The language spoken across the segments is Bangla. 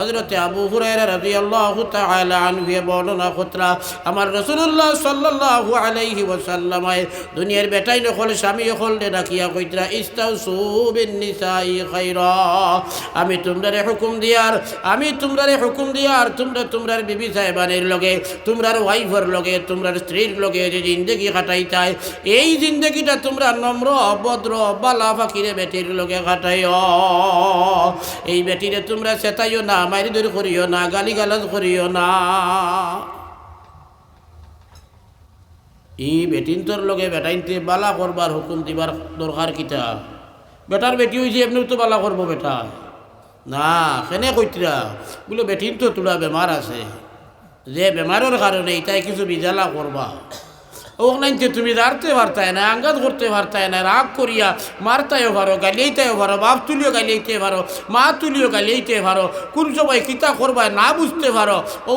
হযরত আবু হুরায়রা রাদিয়াল্লাহু তাআলা আনহু বর্ণনা করতরা আমার রাসূলুল্লাহ সাল্লাল্লাহু আলাইহি ওয়াসাল্লাম দুনিয়ার বেটাই নকল স্বামী হল ডাকিয়া কইতরা ইস্তাউসু বিন নিসাই খায়রা, আমি তোমরারে হুকুম দিয়ার তোমরার বিবি সাহেবানের লগে তোমরার ওয়াইফের লগে তোমরার স্ত্রীর লগে যে জিন্দেগি কাটাইতাই এই জিন্দেগিটা তোমরা নম্র ভদ্র বালা ফাকিরে বেটির লগে কাটাইও। এই বেটিরে তোমরা চেতাইও না, মারি দূর করিও না, গালি গালাজ করিও না। ই বেটিন তোর লগে বেটাইনতে বালা করবার হুকুম দিবার দরকার কিতা? বেটার বেটি হয়েছে এমনি তো বালা করবো বেটা না, কেনে কইতরা বলে বেটিন তো তোরা বেমার আছে, যে বেমারের কারণে এটাই কিছু বিজালা করবা। ওখানে তুমি দাঁড়তে পারতায় না, আঙ্গাত করতে পারতায় না, রাগ করিয়া মারতাইও পারো, গালিয়েইতেও পারো, বাপ তুলিও গালিয়েইতে পারো, মা তুলিও গালিয়েইতে পারো, কোন সময় কিতা করবায় না বুঝতে পারো। ও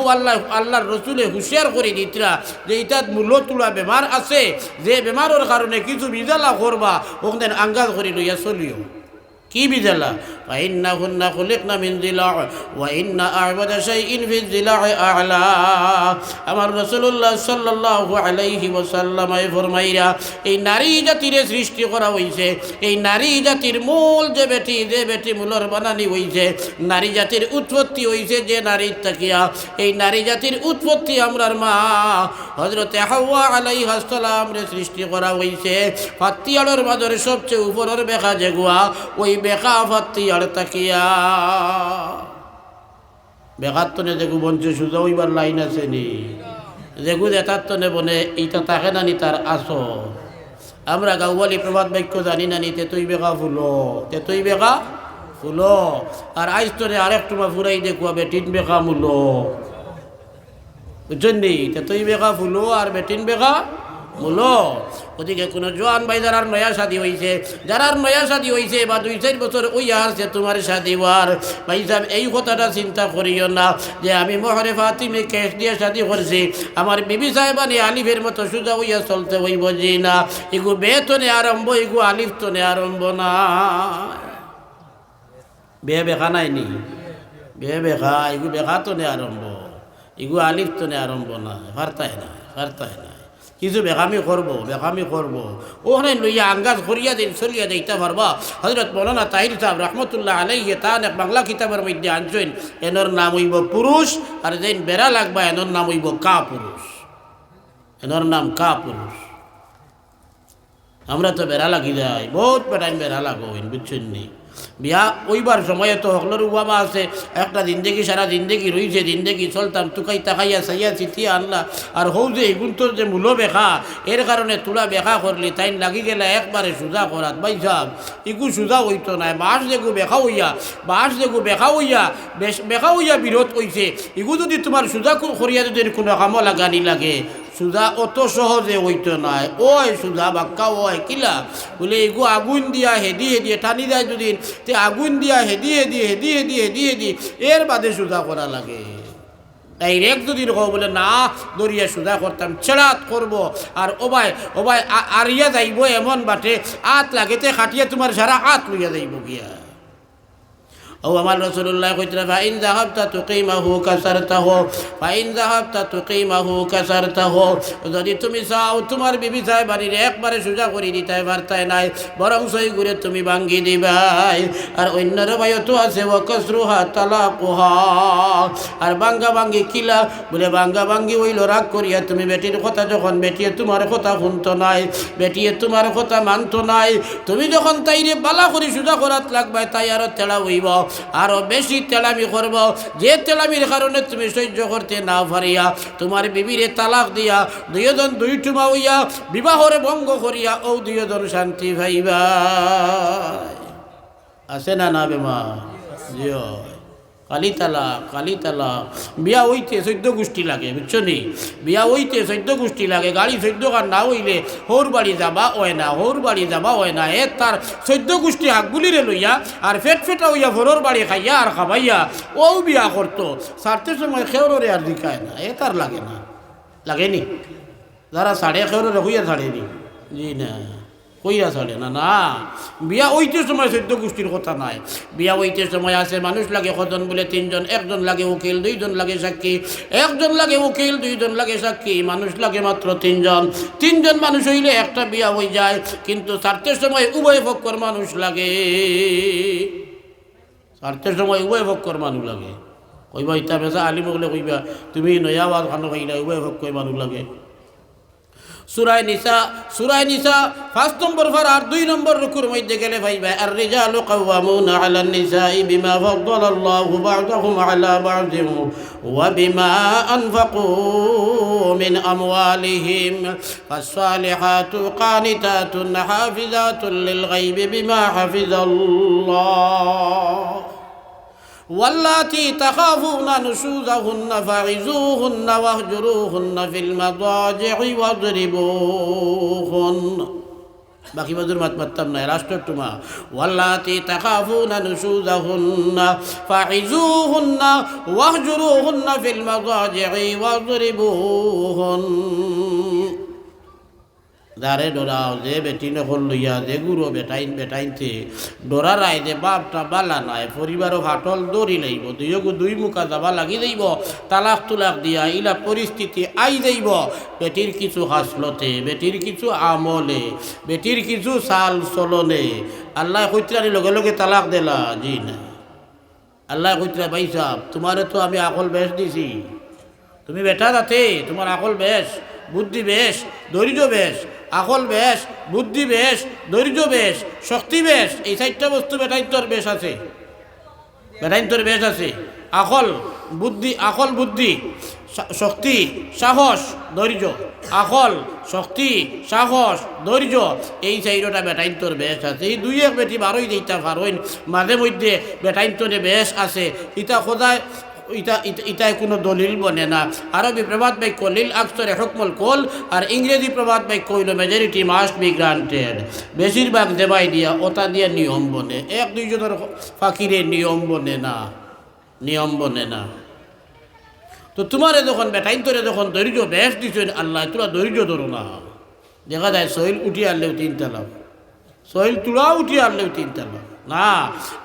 আল্লাহর রসুলে হুঁশিয়ার করে দিতরা যে ইটাত মূল্য তুলা বেমার আছে, যে বেমারের কারণে কিছু বিজালা করবা ওখানে আঙ্গাত করি লইয়া চলিও। কি বিজালা? ফাইন্নাহুন্না খুলিকনা মিন যিলা ওয়া ইন্না আ'বাদা শাইইন ফি যিলা আ'লা। আমার রাসূলুল্লাহ সাল্লাল্লাহু আলাইহি ওয়াসাল্লাম ফরমাইরা এই নারী জাতির সৃষ্টি করা হইছে, এই নারী জাতির মূল যে বেটি মূলর বানানি হইছে, নারী জাতির উৎপত্তি হইছে যে নারীর তাকিয়া, এই নারী জাতির উৎপত্তি আমরার মা হযরতে হাওয়া আলাইহিস সালাম রে সৃষ্টি করা হইছে। ফাত্তিয়ালের মাঝে সবচেয়ে উপরের বেখা যেগুয়া ওই বেকা ফাত্তিয়ার তাকিয়া বেকার তনে যেগু বঞ্চে সুজা ওইবার লাইন আছে নি যেগু এটার তনে বনে এইটা থাকে না নি তার আসো। আমরা গাওয়ালি প্রবাদ বাক্য জানি না নি তেতই বেকা ফুলো আর আইস তনে আরেকটু মা ফুরাই দেখুয়া বেটিন বেকা মূলো, বুঝছেন নি? তেতই বেকা ফুলো আর বেটিন বেকা মূলো। ওদিকে কোনো জোয়ান ভাই যারার নয়া শাদী হয়েছে বা 2-4 বছর ওই আসছে তোমার শাদী হওয়ার ভাই সাহেব, এই কথাটা চিন্তা করিও না যে আমি মোহরে ফাতিমে কেশ দিয়ে শাদী করছি, আমার বিবি সাহেবানি আলিফের মতো সোজা হইয়া চলতে হইব যে না, এগু বেতনে আরম্ভ, এগু আলিফ তনে আরম্ভ না। বেখা নাইনি বেখা এগু বেখা তনে আরম্ভ, এগু আলিফ তনে আরম্ভ না, পারতায় না। কিছু বেকামি করবো ওখানে লইয়া আঙ্গাজ করিয়া দিন চলিয়া দিতে পারবা। হযরত মৌলানা তাহির সাহেব রহমতুল্লাহ আলাইহি তান এক বাংলা কিতাবের মধ্যে আনছেন, এনর নাম হইব পুরুষ, আর যেন বেড়া লাগবা এনর নাম হইব কা পুরুষ। আমরা তো বেড়া লাগি যাই, বহুত বেটাইম বেড়া লাগো, বুঝছেন নি? বিয়া ওইবার সময়ে তো হকলের বাবা আছে, একটা জিন্দেগি সারা জিন্দেগি রইছে, জিন্দেগি চলতাম তুকাই তাকাইয়া চাইয়া চিঠিয়া আনলা, আর হৌ যে এগুন তোর যে মূল্য বেখা এর কারণে তোলা বেখা করলি তাই লাগি গেলে একবারে সোজা করাত। ভাই সাহেব ইগু সোজা হইতো নাই, বাস যেগু বেখা হইয়া বেখা হইয়া বিরোধ হইছে, ইগু যদি তোমার সোজা করিয়া যদি কোনো কামো লাগানি লাগে সুজা অত সহজে হইতো নাই। ওই সুজা বাক্কা ওই কিলা বলে এগু আগুন দিয়া হেদিয়ে টানি দেয় যদি তে আগুন দিয়া হেদিয়ে এর বাদে সুজা করা লাগে। ডাইরেক্ট যদি কো বলে না দরিয়া সুজা করতাম ছেড়াত করবো আর ওবাই আরিয়া যাইব এমন বাটে আত লাগেতে খাটিয়ে তোমার সারা আত লইয়া যাইব গিয়া। ও আমার রাসূলুল্লাহ কইতরা ফাইন যাহাবতা তুকিমাহু কাসারতাহু, যদি তুমি চাও তোমার বিবি সাহেবানির একবারে সোজা করে দিতে পারতাই নাই, বরং সই করে তুমি ভাঙ্গি দিবাই। আর অন্যর ভাইও তো আছে ওয়া কাসরুহা তালাকুহা, আর ভাঙ্গা ভাঙ্গি কিলা বলে ভাঙ্গা ভাঙ্গি হইল রাগ করিয়া তুমি বেটির কথা যখন বেটিয়ে তোমার কথা শুনতো নাই, বেটিয়ে তোমার কথা মানতো নাই, তুমি যখন তাইরে বালা করে সোজা করাত লাগবাই তাই আরো তেড়া হইব, আরো বেশি তেলামি করব, যে তেলামির কারণে তুমি সহ্য করতে না পারিয়া তোমার বিবিরে তালাক দিয়া দুইজন দুইটুমা হইয়া বিবাহরে ভঙ্গ করিয়া ও দুইজন শান্তি ভাইবা। আছে না বেমা জিও কালি তালাক বিয়া হইতে 14 গোষ্ঠী লাগে, বুঝছো নি? বিয়া হইতে 14 গোষ্ঠী লাগে, গাড়ি 14 কার না হইলে হৌর বাড়ি যাবা হয় না এ তার 14 গোষ্ঠী হাকগুলিরে লইয়া আর ফেটা হইয়া ভোরর বাড়ি খাইয়া আর খাবাইয়া ও বিয়া করতো, সারতে সময় খেউরে আর দিখায় না, এ তার লাগেনি যারা সাড়ে খেউরে হইয়া ছাড়েনি জি না কইরা ছাড়ে না। না, বিয়া ওইতে সময় সদ্য গোষ্ঠীর কথা নাই। বিয়া ওইতে সময় আছে মানুষ লাগে কজন বলে 3 জন, 1 জন লাগে উকিল, 2 জন লাগে সাক্ষী, 1 জন লাগে উকিল, 2 জন লাগে সাক্ষী, মানুষ লাগে মাত্র 3 জন। 3 জন মানুষ হইলে একটা বিয়া হয়ে যায়, কিন্তু ছাড়তের সময় উভয় পক্ষর মানুষ লাগে। ছাড়তের সময় উভয় পক্ষর মানুষ লাগে। কইবা ইতা বেসা আলিম বলে কইবা তুমি নয়া আওয়াজ খানো কইলা উভয় পক্ষর মানুষ লাগে। সূরা নিসা 5 নম্বর আর 2 নম্বর রুকুর মধ্যে গেলে ভাইবা আর রিজালু কাওয়ামুনা আলান নিসাই বিমা ফাদ্দালাল্লাহু বা'দাহুম আলা বা'দিন ওয়া বিমা আনফাকু মিন আমওয়ালিহিম ফাসসালিহাতু কানিতাতুন হাফিজাতুন লিল গায়বি বিমা হাফিজাল্লাহ واللاتي تخافون نشوزهن فعظوهن واهجروهن في المضاجع واضربوهن বাকি বাজুর মাতমাত্তাম নাই রাষ্ট্রটুমা ওয়াল্লাতি তাখাফুনা নুশুযাহুন্না ফাইজুহুন্না ওয়াহজুরুহুন্না ফিল মাদাজি'i ওয়াদরিবুহুন। যারে ডরাও যে বেটি নকল লইয়া যে গুরু বেটাইনতে ডরার আয় যে বাপটা বালা নাই পরিবারও ফাটল দৌড়ি লাইব, দুই মুখা যাবা লাগি যাইব, তালাক তুলাক দিয়া ইলা পরিস্থিতি আই যাইব। বেটির কিছু হাসলতে, বেটির কিছু আমলে, বেটির কিছু চাল চলনে আল্লাহ কইতরানি লগে লগে তালাক দিলা জি না। আল্লাহ কইতরা ভাই সাহেব তোমারে তো আমি আকল বেশ দিছি, তুমি বেটা যাতে তোমার আকল বেশ, বুদ্ধি বেশ, ধৈর্য বেশ, আকল বেশ, বুদ্ধি বেশ, ধৈর্য বেশ, শক্তি বেশ, এই 4টা বস্তু বেটাইন্তর বেশ আছে। বেটাইন্তর বেশ আছে আকল বুদ্ধি শক্তি সাহস ধৈর্য। আকল শক্তি সাহস ধৈর্য এই 4টা বেটাইন্তর বেশ আছে। এই 2 বেটি বারোই দিতে পারইন, মাঝে মধ্যে বেটাইন্তরে বেশ আছে। ইটা খোদায় ইটায় কোনো দলিল বনে না। আরবি প্রবাদ বাক্য লিল আকসরে হুকমুল কুল, আর ইংরেজি প্রবাদ বাক্য হইল মেজরিটি মাস্ট বি গ্রান্টেড। বেশিরভাগ দেবাই দিয়া ওটা দিয়ে নিয়ম বনে, 1-2 জনের ফাঁকিরে নিয়ম বনে না, নিয়ম বনে না। তো তোমারে যখন বেটাইন তোরে যখন ধৈর্য বেশ দিচ্ছেন আল্লাহ, তোরা ধৈর্য ধরো না। দেখা যায় সহিল উঠিয়ে আনলেও 3 তালাক, সহিল তুলা উঠিয়ে আনলেও 3 তালাক না।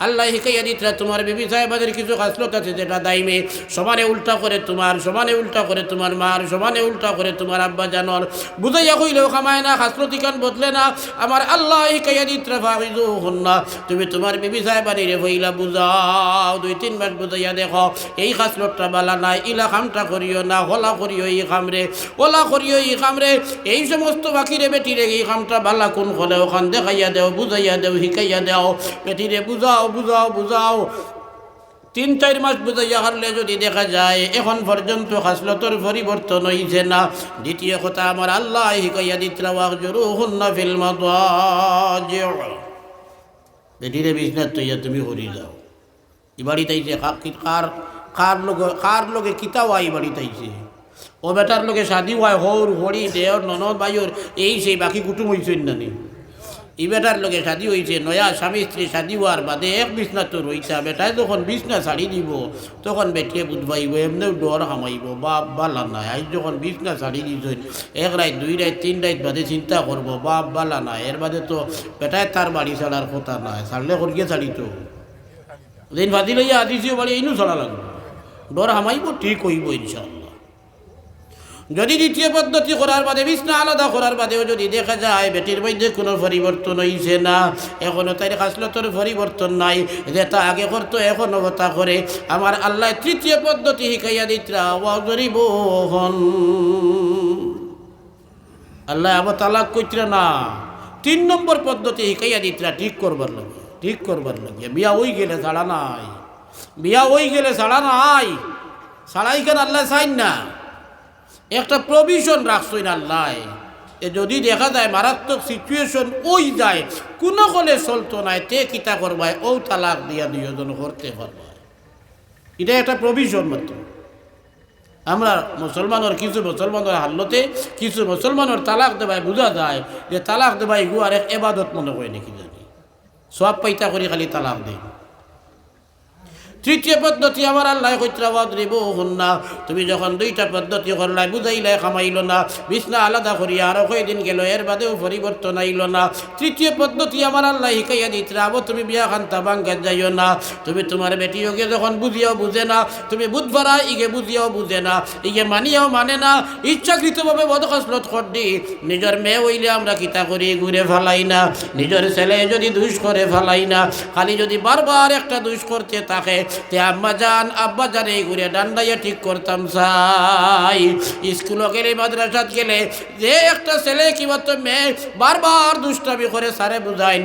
আল্লাহ হিকাইয়া দিতরা তোমার বিবি সাহেবাদের কিছু খাসলত আছে যেটা দাইমে সমানে উল্টা করে তোমার, সমানে উল্টা করে তোমার মার, সমানে উল্টা করে তোমার আব্বা জানর। বুঝাইয়া কইলেও খামায় না, খাসলতিকান বদলে না। আমার আল্লাহ হিকাইয়া দিতরা ফাহিজুহুন্না, তুমি তোমার বিবি সাহেবানিরে হইলা বুঝাও, 2-3 মাস বুঝাইয়া দেখো এই খাসলতটা বালা নাই, ইলা খামটা করিও না, হলা করিও এই খামরে, ওলা করিও এই খামরে। এই সমস্ত বাকিরে বেটিরে এই খামটা বালা কোন হলে ওখান দেখাইয়া দেও, বুঝাইয়া দেও, হিকাইয়া দেও। বেটিরে বুঝাও 3-4 মাস বুঝাইয়া হারলে যদি দেখা যায় এখন পর্যন্ত খাসলতর পরিবর্তন হইছে না। দ্বিতীয় কথা আমার আল্লাহ হিকাইয়া দিতরা ওয়াহজুরুহুন্না ফিল মাদাজি', বেটিরে বিছনাত তৈয়া তুমি হরি যাও। ই বাড়িতেইছে কার লগে কিতাও আই বাড়িতেইছে, ও বেটার লগে শাদি হয় হৌর হরি দেওর ননদ ভাইয়ের এই সেই বাকি কুটুম হইছেন না নি। ই বেটার লগে শাদি হয়েছে, নয়া স্বামী স্ত্রী শাদি হওয়ার বাদে এক বিছনা তো রইছে। বেটায় যখন বিছনা ছাড়ি দিব তখন বেটিয়ে বুঝবাইব, এমনিও ডর হামাইব, বাপ বালা নাই। আজ যখন বিছনা ছাড়ি দিয়েছেন 1 রাত 2 রাত 3 রাত বাদে চিন্তা করবো বাপ বালা নাই। এর বাদে তো বেটায় তার বাড়ি ছাড়ার কথা নাই, ছাড়লে করিয়ে ছাড়ি তো দিন ভাতি লইয়া আদিছিও বাড়ি এইনু ছাড়া লাগবে, ডর হামাইব, ঠিক হইব ইনশাআল্লাহ। যদি দ্বিতীয় পদ্ধতি করার বাদে বিছনা আলাদা করার বাদেও যদি দেখা যায় বেটির মধ্যে কোনো পরিবর্তন হইছে না, এখনও তাই খাসলতর পরিবর্তন নাই, যেটা আগে করতো এখনও তা করে, আমার আল্লাহ 3য় পদ্ধতি শিখাইয়া দিতরা ওয়াজরিবুহুন। আল্লাহ আবার তালাক কইতরা না, 3 নম্বর পদ্ধতি শিখাইয়া দিতরা ঠিক করবার লাগে। বিয়া হই গেলে ছাড়া নাই, বিয়া হই গেলে ছাড়া নাই, ছাড়াই কেন আল্লাহ চাইন না, একটা প্রভিশন রাখছই না আল্লাহ। যদি দেখা যায় মারাত্মক সিচুয়েশন ওই যায় কোনো কলে চলতো নাই, তে কিতা করবায় ও তালাক দিয়া 2 জন করতে পারবে, এটা একটা প্রভিশন মাত্র। আমরা কিছু মুসলমানের হাল্লতে কিছু মুসলমানের তালাক দেবায় বোঝা যায় যে তালাক দেবাই গুয়ার এক এবাদত মনে হয় নাকি জানি, সব পাইতা করে খালি তালাক দেয়। তৃতীয় পদ্ধতি আমার আল্লাহ কইতরা ওয়াদরিবুহুন্না, তুমি যখন দুইটা পদ্ধতি করলাই বুঝাইলাই খামাইল না, বিছনা আলাদা করিয়া আরো কয়দিন গেল, এর বাদেও পরিবর্তন আইল না। তৃতীয় পদ্ধতি আমার আল্লাহ শিখাইয়া দিতরা, তুমি বিয়া খান্তা বাঙ্গাত যাইও না, তুমি তোমার বেটিওকে যখন বুঝিয়াও বুঝে না, তুমি বুধবারা ইগে বুঝিয়াও বুঝে না, ইগে মানিয়াও মানে না, ইচ্ছাকৃতভাবে বদখসলত করদি। নিজের মেয়ে হইলে আমরা কিতা করি, ঘুরে ফেলাই না, নিজের ছেলে যদি দুষ করে ফেলাই না, খালি যদি বারবার একটা দুষ করতে থাকে, তে আম্মা জান আব্বা জান এই ঘুরে ডান্ডাইয়া ঠিক করতাম চাই। স্কুলে গেলে মাদ্রাসাত গেলে যে একটা ছেলে কিংবা তো মেয়ে বারবার দুষ্টামি করে সারে বুঝাইন,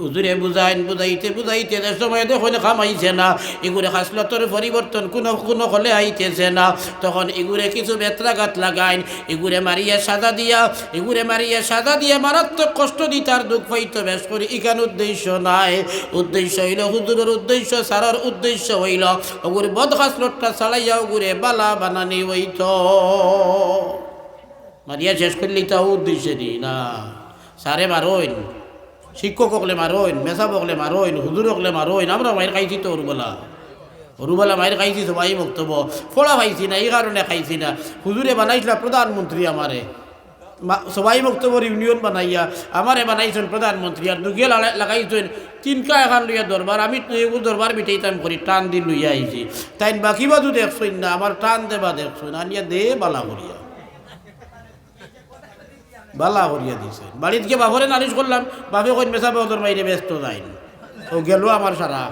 হুজুরে বুঝাইন, বুঝাইতে বুঝাইতে যে সময় দেখুন খামাইছে না, এগুলো খাসলতর পরিবর্তন কোনো কোনো হলে আইতেছে না, তখন এগুলো কিছু বেত্রাঘাত লাগাইন, এগুলো মারিয়া সাজা দিয়া, এগুলো মারিয়া সাজা দিয়ে মারাত্মক কষ্ট দি তার দুঃখ পাইতো বেশ করি। এখানে উদ্দেশ্য নাই, উদ্দেশ্য হইল হুজুরের উদ্দেশ্য, সারার উদ্দেশ্য হইল ওগুলো বদ খাসলতটা চালাইয়া ওগুলো বালা বানানি হইত, মারিয়া শেষ করলি তা উদ্দেশ্য দি না। সারে মারইন, শিক্ষক হকলে মারইন, মেসাব হকলে মারইন, হুজুর হকলে মারইন, আমরা মায়ের খাইছি তো ওরুবেলা মায়ের খাইছি সবাই বক্তব্য ফোড়া খাইছি না, এই কারণে খাইছি না। হুজুরে বানাইছিল প্রধানমন্ত্রী, আমারে সবাই বক্তব্য ইউনিয়ন বানাইয়া আমারে বানাইছেন প্রধানমন্ত্রী, আর দুগিয়ে লাগাইছেন তিনকা এখান লইয়া দরবার, আমি দরবার মিটাইতাম করি টান দিন লইয়া আইছি, তাই বাকি বাদু দেখছই না, আমার টান দেবা দেখছই না, আনিয়া দে বালা করিয়া বালা করিয়া দিছে। বাড়িতে গিয়ে বাপরে নালিশ করলাম, বাপে কই মেসা বদর বাইরে ব্যস্ত যাইন, ও গেল আমার সারা,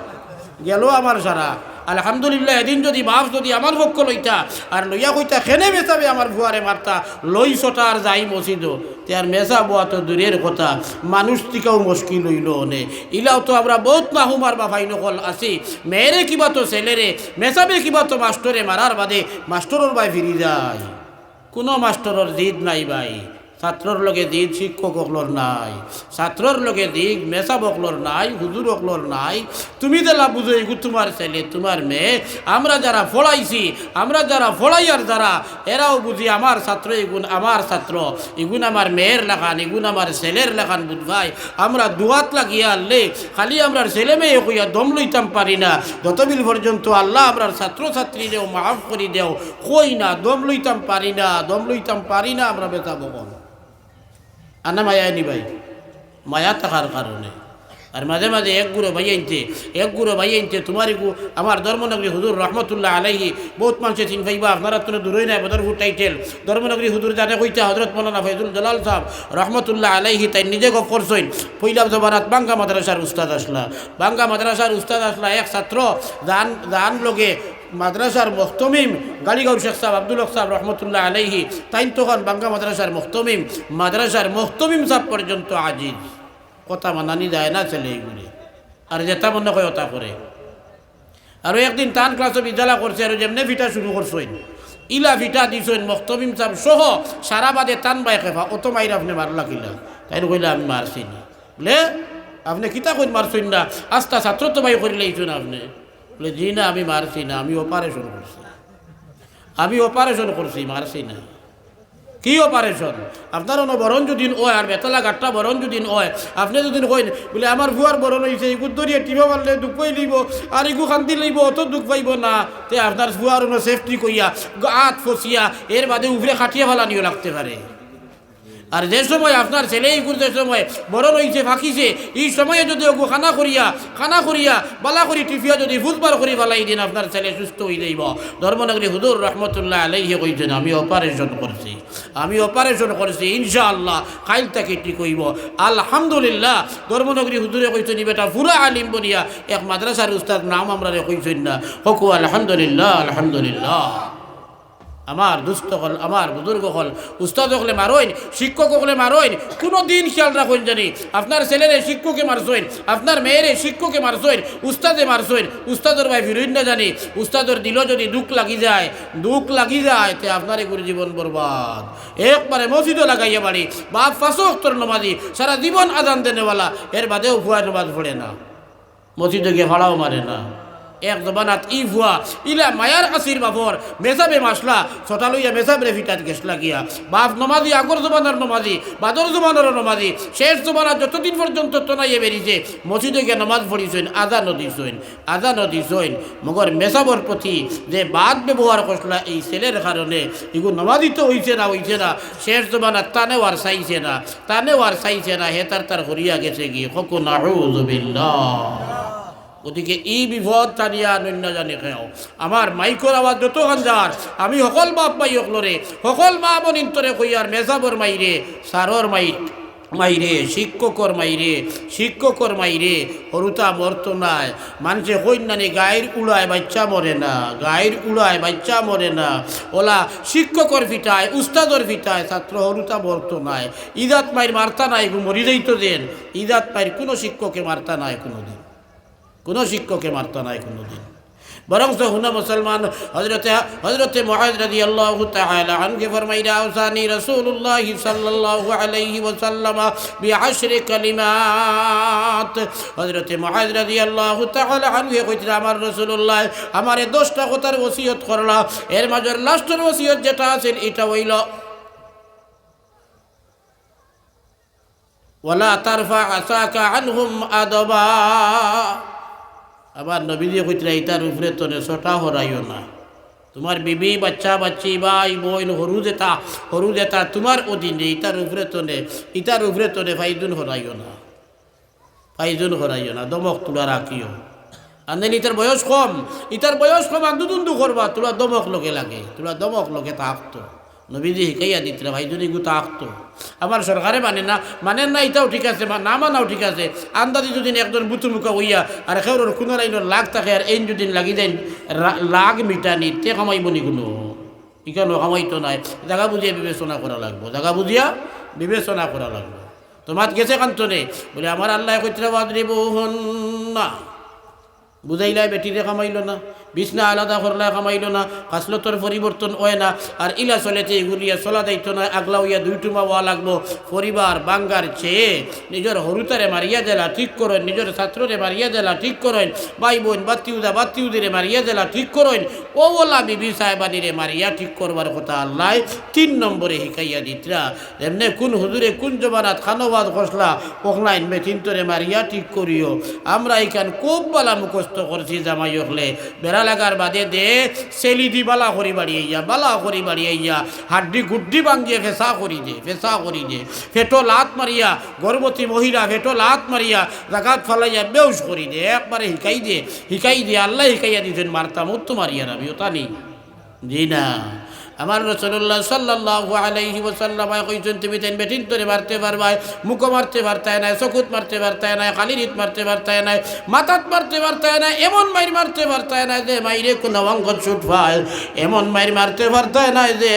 গেল আমার সারা। আলহামদুলিল্লাহ, এদিন যদি বাপ যদি আমার পক্ষ লইতা আর লইয়া কইতা খেনে মেসাবে আমার ভুয়ারে মারতা লই সটা আর যাই মসিদ, তে আর মেসা বোয়া তো দূরের কথা, মানুষ টিকাও মুশকিল হইল নে। ইলাও তো আমরা বহুত নাহুমার বাপাই নকল আছি, মেয়েরে কিবা তো ছেলেরে, মেসাবে কিবা তো মাস্টরে মারার বাদে মাস্টরের বাই ফিরি যায়, কোনো মাস্টরের জিদ নাই ভাই, ছাত্রর লগে দিক শিক্ষক অকলর নাই, ছাত্রর লগে দিক মেসাব অকলর নাই, হুজুর অকলর নাই। তুমি দেলা বুঝো এগু তোমার ছেলে তোমার মেয়ে, আমরা যারা ফলাইছি, আমরা যারা ফলাইয়ার যারা, এরাও বুঝি আমার ছাত্র এগুন আমার ছাত্র, এগুন আমার মেয়ের লেখান, এগুন আমার ছেলের লেখান বুঝবাই। আমরা দুয়াত লাগিয়া আনলে খালি আমরা ছেলে মেয়ে কইয়া দম লইতাম পারি না, যতবিল পর্যন্ত আল্লাহ আমরা ছাত্রছাত্রী দেও মাফ করি দেও কই না, দম লইতাম পারি না, দম লইতাম পারি না, আমরা বেতা বকন আনা মায়া নি ভাই, মায়া থাকার কারণে। আর মাঝে মাঝে এক গুঁড়ো ভাই আনতে তোমার আমার ধর্মনগরী হুজুর রহমতুল্লাহ আলাইহি, বহুত মানুষের চিন ভাইবা, আপনারা তো দূরই নাই বদরপুর টাইটেল ধর্মনগরী হুজুর জানে কইতা হজরত মৌলানা ফয়জুল জালাল সাহেব রহমতুল্লাহ আলাইহি, তাই নিজে গপ করছেন। পইলাম জবানাত বাঙ্গা মাদ্রাসার উস্তাদ আসলা, বাঙ্গা মাদ্রাসার উস্তাদ আসলা, এক ছাত্র জান লোকে মাদ্রাসার মুহতমিম গালিগাঁও শেখ সাহেব আব্দুল হক সাহেব রহমতুল্লাহ আলাইহি, তাই তখন বাঙ্গা মাদ্রাসার মুহতমিম সাহেব পর্যন্ত আজিজ, কথা মানানি যায় না ছেলে এইগুলি, আর যেটা মনে হয় ওটা করে। আর একদিন টান ক্লাসে বিদ্যালয় করছে, আর যেমনি ফিটা শুরু করছেন, ইলা ফিটা দিছেন মুহতমিম সাহেব সহ সারা বাদে টান বাই খেফা, অত মাইর আপনি মারলা কিলা, তাই কইলে আমি মারছি না, বলে আপনি কিতা কই মারছেন না, আস্তা ছাত্র তো ভাই করে লাইছেন আপনি, বলে জি না আমি মারছি না, আমি অপারেশন করছি, মারছি না। কি অপারেশন? আপনার বরণ যদি হয় আর বেতলা গাঠটা বরণ যদি হয়, আপনি যদি কইন বলে আমার ভুয়ার বরণ হয়েছে, এগুলো ধরিয়ে টিপা মারলে দুঃখ পাই লইব, আর এগু শান্তি লইব, অত দুঃখ পাইব না, তে আপনার ভুয়ার সেফটি কইয়া আত ফসিয়া এর বাদে উপরে খাটিয়ে ফেলানিও লাগতে পারে। আর যে সময় আপনার ছেলে যে সময় বড় রয়েছে ফাঁকিছে, এই সময়ে যদি ওগু খানা করিয়া বালা করি টিফিয়া যদি ফুটবার করি ফেলাই দিন, আপনার ছেলে সুস্থ হয়ে যাইব। ধর্মনগরী হুজুর রহমতুল্লাহ আলাইহি কইছেন আমি অপারেশন করছি ইনশাআল্লাহ খাইল তাকে ঠিক হইব। আলহামদুলিল্লাহ ধর্মনগরী হুজুরে কইছেন বেটা পুরা আলিম বনিয়া এক মাদ্রাসার উস্তাদ নাম আমরা কইছেন না, হকু আলহামদুলিল্লাহ আলহামদুলিল্লাহ। আমার দুস্থ হল, আমার বুজুর্গ হল, উস্তাদ হলে মারইন, শিক্ষক হলে মারইন, কোনো দিন খেয়াল রাখুন জানি আপনার ছেলেরে শিক্ষকে মারছইন, আপনার মেয়েরে শিক্ষকে মারছইন, উস্তাদে মারছইন, উস্তাদর ভাই ফিরইন না জানি, উস্তাদর দিল যদি দুঃখ লাগি যায় তে আপনার এগুলো জীবন বরবাদ। একবারে মসজিদও লাগাইয়া বাড়ি বাপ 5 ওয়াক্তের নামাজি, সারা জীবন আজান দেনেওয়ালা, এর বাদেও ভুয়া নামাজ পড়ে না, মসজিদে গিয়ে ভাড়াও মারে না, এক জবানাত ই ভুয়া ইলা মায়ার কাছির বাপর মেসাবে মাসলা ছটা লইয়া মেসাবরে ফিটাত গেছলা গিয়া বাপ নমাজি আগর জবানার নমাজি বাদর জবানার নমাজি শেষ জবানা যতদিন পর্যন্ত তোনাইয়ে বেরিয়েছে মসজিদে গিয়ে নমাজ পড়িছেন আজান দিছেন মগর মেসাবর প্রতি যে বাদ ব্যবহার করছলা এই ছেলের কারণে এগুলো নমাজি তো হইছে না শেষ জবানা তানেও আর চাইছে না হে তার হরিয়া গেছে গিয়ে কখন নাউযুবিল্লাহ। গতিকে এই বিপদ টানিয়া নন্য জানি খেও আমার মাইকর আওয়াজ যত গাঞ্জার আমি সকল বাপ মাই অকলরে সকল মা বনিন্তরে কইয়ার মেজাবর মাইরে সারর মাইরে শিক্ষকর মাইরে হরুতা মরতো নাই মানুষে কইনানি গায়ের উড়ায় বাচ্চা মরে না ওলা শিক্ষকর ফিটায় উস্তাদর ফিটায় ছাত্র হরুতা মরতো নাই ইদাত মাইর মারতা নাই মরি যাইতো দেন ইদাত মাইর কোনো শিক্ষকে মারতা নাই কোনোদিন বরং হুনা মুসলমান হযরতে মুআয রাদিয়াল্লাহু তাআলা আনহু ফরমাইরা আওসানি রাসূলুল্লাহ সাল্লাল্লাহু আলাইহি ওয়াসাল্লাম বিআশরি কালিমাত। হযরতে মুআয রাদিয়াল্লাহু তাআলা আনহু কইরা আমার রাসূলুল্লাহ আমারে 10টা কথার ওসিয়ত করলা, এর মাঝের লাস্টের ওসিয়ত যেটা আছে এটা হইল ওয়ালা তারফা আসাকা আনহুম আদবা। আবার নবীজি কইতরা ইতার উপরে তনে ছটা হরাইও না, তোমার বিবি বাচ্চা ভাই বোন হরু যেতা তোমার অধীনে ইতার উপরে তনে ফাইজুন হরাইও না দমক তোলা রাখিও। আন্দেন ইতার বয়স কম আন্দুদুন্দু করবা তোলা দমক লোকে থাকতো। নবীজি শিকাইয়া দিতরা ভাইজনী গুতা আঁকতো। আমার সরকারে মানেন না এটাও ঠিক আছে, না মানাও ঠিক আছে। আন্দাজি যদি একজন বুতুমুখা হইয়া আর খেউর কোনো লাইনের লাগ থাকে আর এই যদি লাগি দেন লাগ মিটানি তে কামাইব নি কোনো ইকানো কামাইতো নাই। জায়গা বুঝিয়া বিবেচনা করা লাগবো। তোমার গেছে কান্তনে বলে আমার আল্লাহ কইতরা বাদরিবুহুন না বুঝাইলাই বেটিরে কামাইল না, বিছনা আলাদা করলে কামাইল না, কাসলতর পরিবর্তন হয় না, আর ইলা চলেতে এগুলিয়া চলা দায়িত্ব নয়। আগলা হইয়া দুইটুমা হওয়া লাগবো। পরিবার বাঙ্গার চেয়ে নিজের হরুতারে মারিয়া জেলা ঠিক করেন, নিজের ছাত্ররে মারিয়া জেলা ঠিক করেন, ভাই বোন বাত্তিউদিরে মারিয়া জেলা ঠিক করেন, ও ওলা বিবি সাহেবানিরে মারিয়া ঠিক করবার কথা আল্লাহ 3 নম্বরে শিখাইয়া দিতরা। এমনি কোন হুজুরে কোন জমানাত খানবাদ খসলা ওখলাইন মেথিন্তরে মারিয়া ঠিক করিও। আমরা এখান খুব বালা মুখস্থ করছি জামাই হলে বেড়া লাগার বাদে দে সেলি দি বালা করি বাড়িয়ে হাড্ডি গুড্ডি ভাঙিয়ে ফেসা করি দে ফেটো লাত মারিয়া গর্ভবতী মহিলা ফেটো লাত মারিয়া জাগাত ফালাইয়া বেউস করি দে একবারে শিখাই দে আল্লাহ শিখাইয়া দিতেন মারতাম তো মারিয়া না বিওতা নেই জি না। আমার রাসূলুল্লাহ সাল্লাল্লাহু আলাইহি ওয়াসাল্লাম কইছেন তুমি তেন বেটিন তোরে মারতে পারবাই, মুখো মারতে পারতায় না, চকুত মারতে পারতায় না, কালিরিত মারতে পারতায় না, মাথাত মারতে পারতায় না, এমন মাইর মারতে পারতায় না যে মাইরে কোন অঙ্গ ছুট পায়, এমন মাইর মারতে পারতায় না যে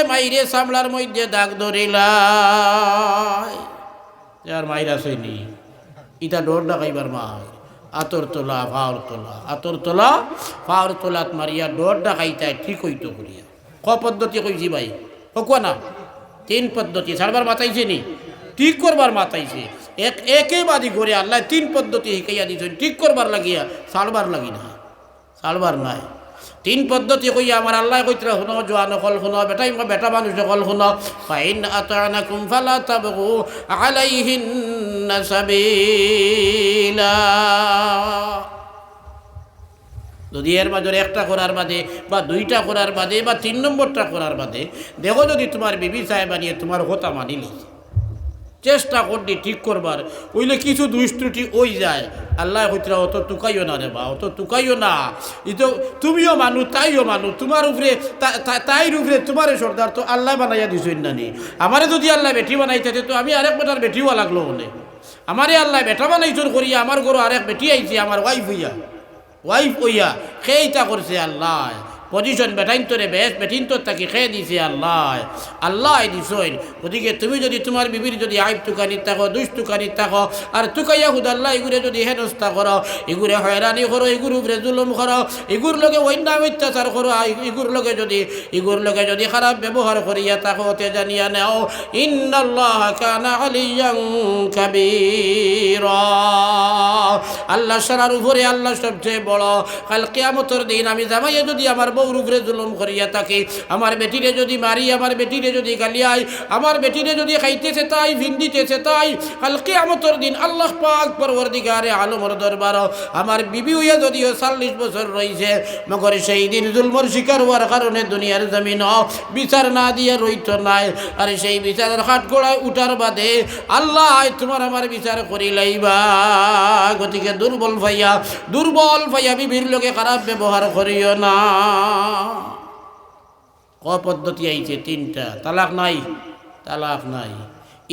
মাইরে সামলার মধ্যে দাগ ধরিলাই। যার মাইর আসেনি ইটা ডোর ডাকাইবার মা আতর তোলা ফাওর তোলাত মারিয়া ডর ডাকাইতায় ঠিক হইতো করিয়া। পদ্ধতি কইছি ভাই কোয়া না 3 পদ্ধতি ছাড়বার মাতাইছে নি, ঠিক করবার মাতাইছে। একে বাদি করে আল্লাহ 3 পদ্ধতি শিখাইয়া দিয়েছেন ঠিক করবার লাগিয়া, সালবার নাই। 3 পদ্ধতি কইয়া আমার আল্লাহ কইতরা শুনো, জোয়ান হল শুনো, বেটা মানুষ হল শুনো। ফাইন আতানাকুম ফালা তাবগু আলাইহিন্না সাবিলা। যদি এর মাঝে একটা করার বাদে বা 2টা করার বাদে বা 3 নম্বরটা করার বাদে দেখো যদি তোমার বিবি সাহেব নিয়ে তোমার কথা মানিলে চেষ্টা করলি ঠিক করবার ওইলে কিছু দুষ্ত্রুটি ওই যায়। আল্লাহ কইতরা অত তুকাইও না রে বা, অত তুকাইও না। তো তুমিও মানুষ তাইও মানুষ, তোমার উপরে তাইর উপরে তোমারে সর্দার তো আল্লাহ বানাইয়া দিছেন না নি। আমারে যদি আল্লাহ বেটি বানাইতে তো আমি আরেক বেটার বেটিও লাগলো বলে। আমারে আল্লাহ বেটা বানাইছর করিয়া আমার ঘরে আরেক বেটি আইছে আমার ওয়াইফ হইয়া সেইটা করছে আল্লাহ। পজিশন বেটাইন তোরে বেশ বেটিন তোর তাকে খেয়ে দিছে আল্লাহ আল্লাহ দিছইন। গতিকে তুমি যদি তোমার বিবির যদি আইব তুকানি থাকো দুষ তুকানি থাকো আর তুকাইয়া হুদাল্লাহ এগুলো যদি হেনস্থা করো এগুলো হয়রানি করো এগুর উপরে জুলুম করো এগুর লগে অন্যায় অত্যাচার করো এগুর লগে যদি খারাপ ব্যবহার করিয়া থাকো তে জানিয়া নেও ইন্নাল্লাহ কানা আলিয়ান কাবীরা। আল্লাহ সারার উপরে আল্লাহ সবচেয়ে বড়। কাল কিয়ামতের দিন আমি জামাইয়ে যদি আমার বউর উপরে জুলুম করিয়া থাকি, আমার বেটিরে যদি মারি, আমার বেটিরে যদি গালিয়াই, আমার বেটিরে যদি খাইতেছে তাই ভিন্দিতেছে তাই, কাল কিয়ামতের দিন আল্লাহ পাক পরওয়ারদিগারে আলমের দরবার আমার বিবি হইয়া যদিও 40 বছর রইছে, মগর সেই দিন জুলমর শিকার হওয়ার কারণে দুনিয়ার জমিন বিচার না দিয়ে রইত নাই। আর সেই বিচারের হাট গোড়ায় উঠার বাদে আল্লাহ তোমার আমার বিচার করি লাইবা। গতিকে দুর্বল ভাইয়া বিবির লোকে খারাপ ব্যবহার করিও না। ক পদ্ধতি আইছে 3টা, তালাক নাই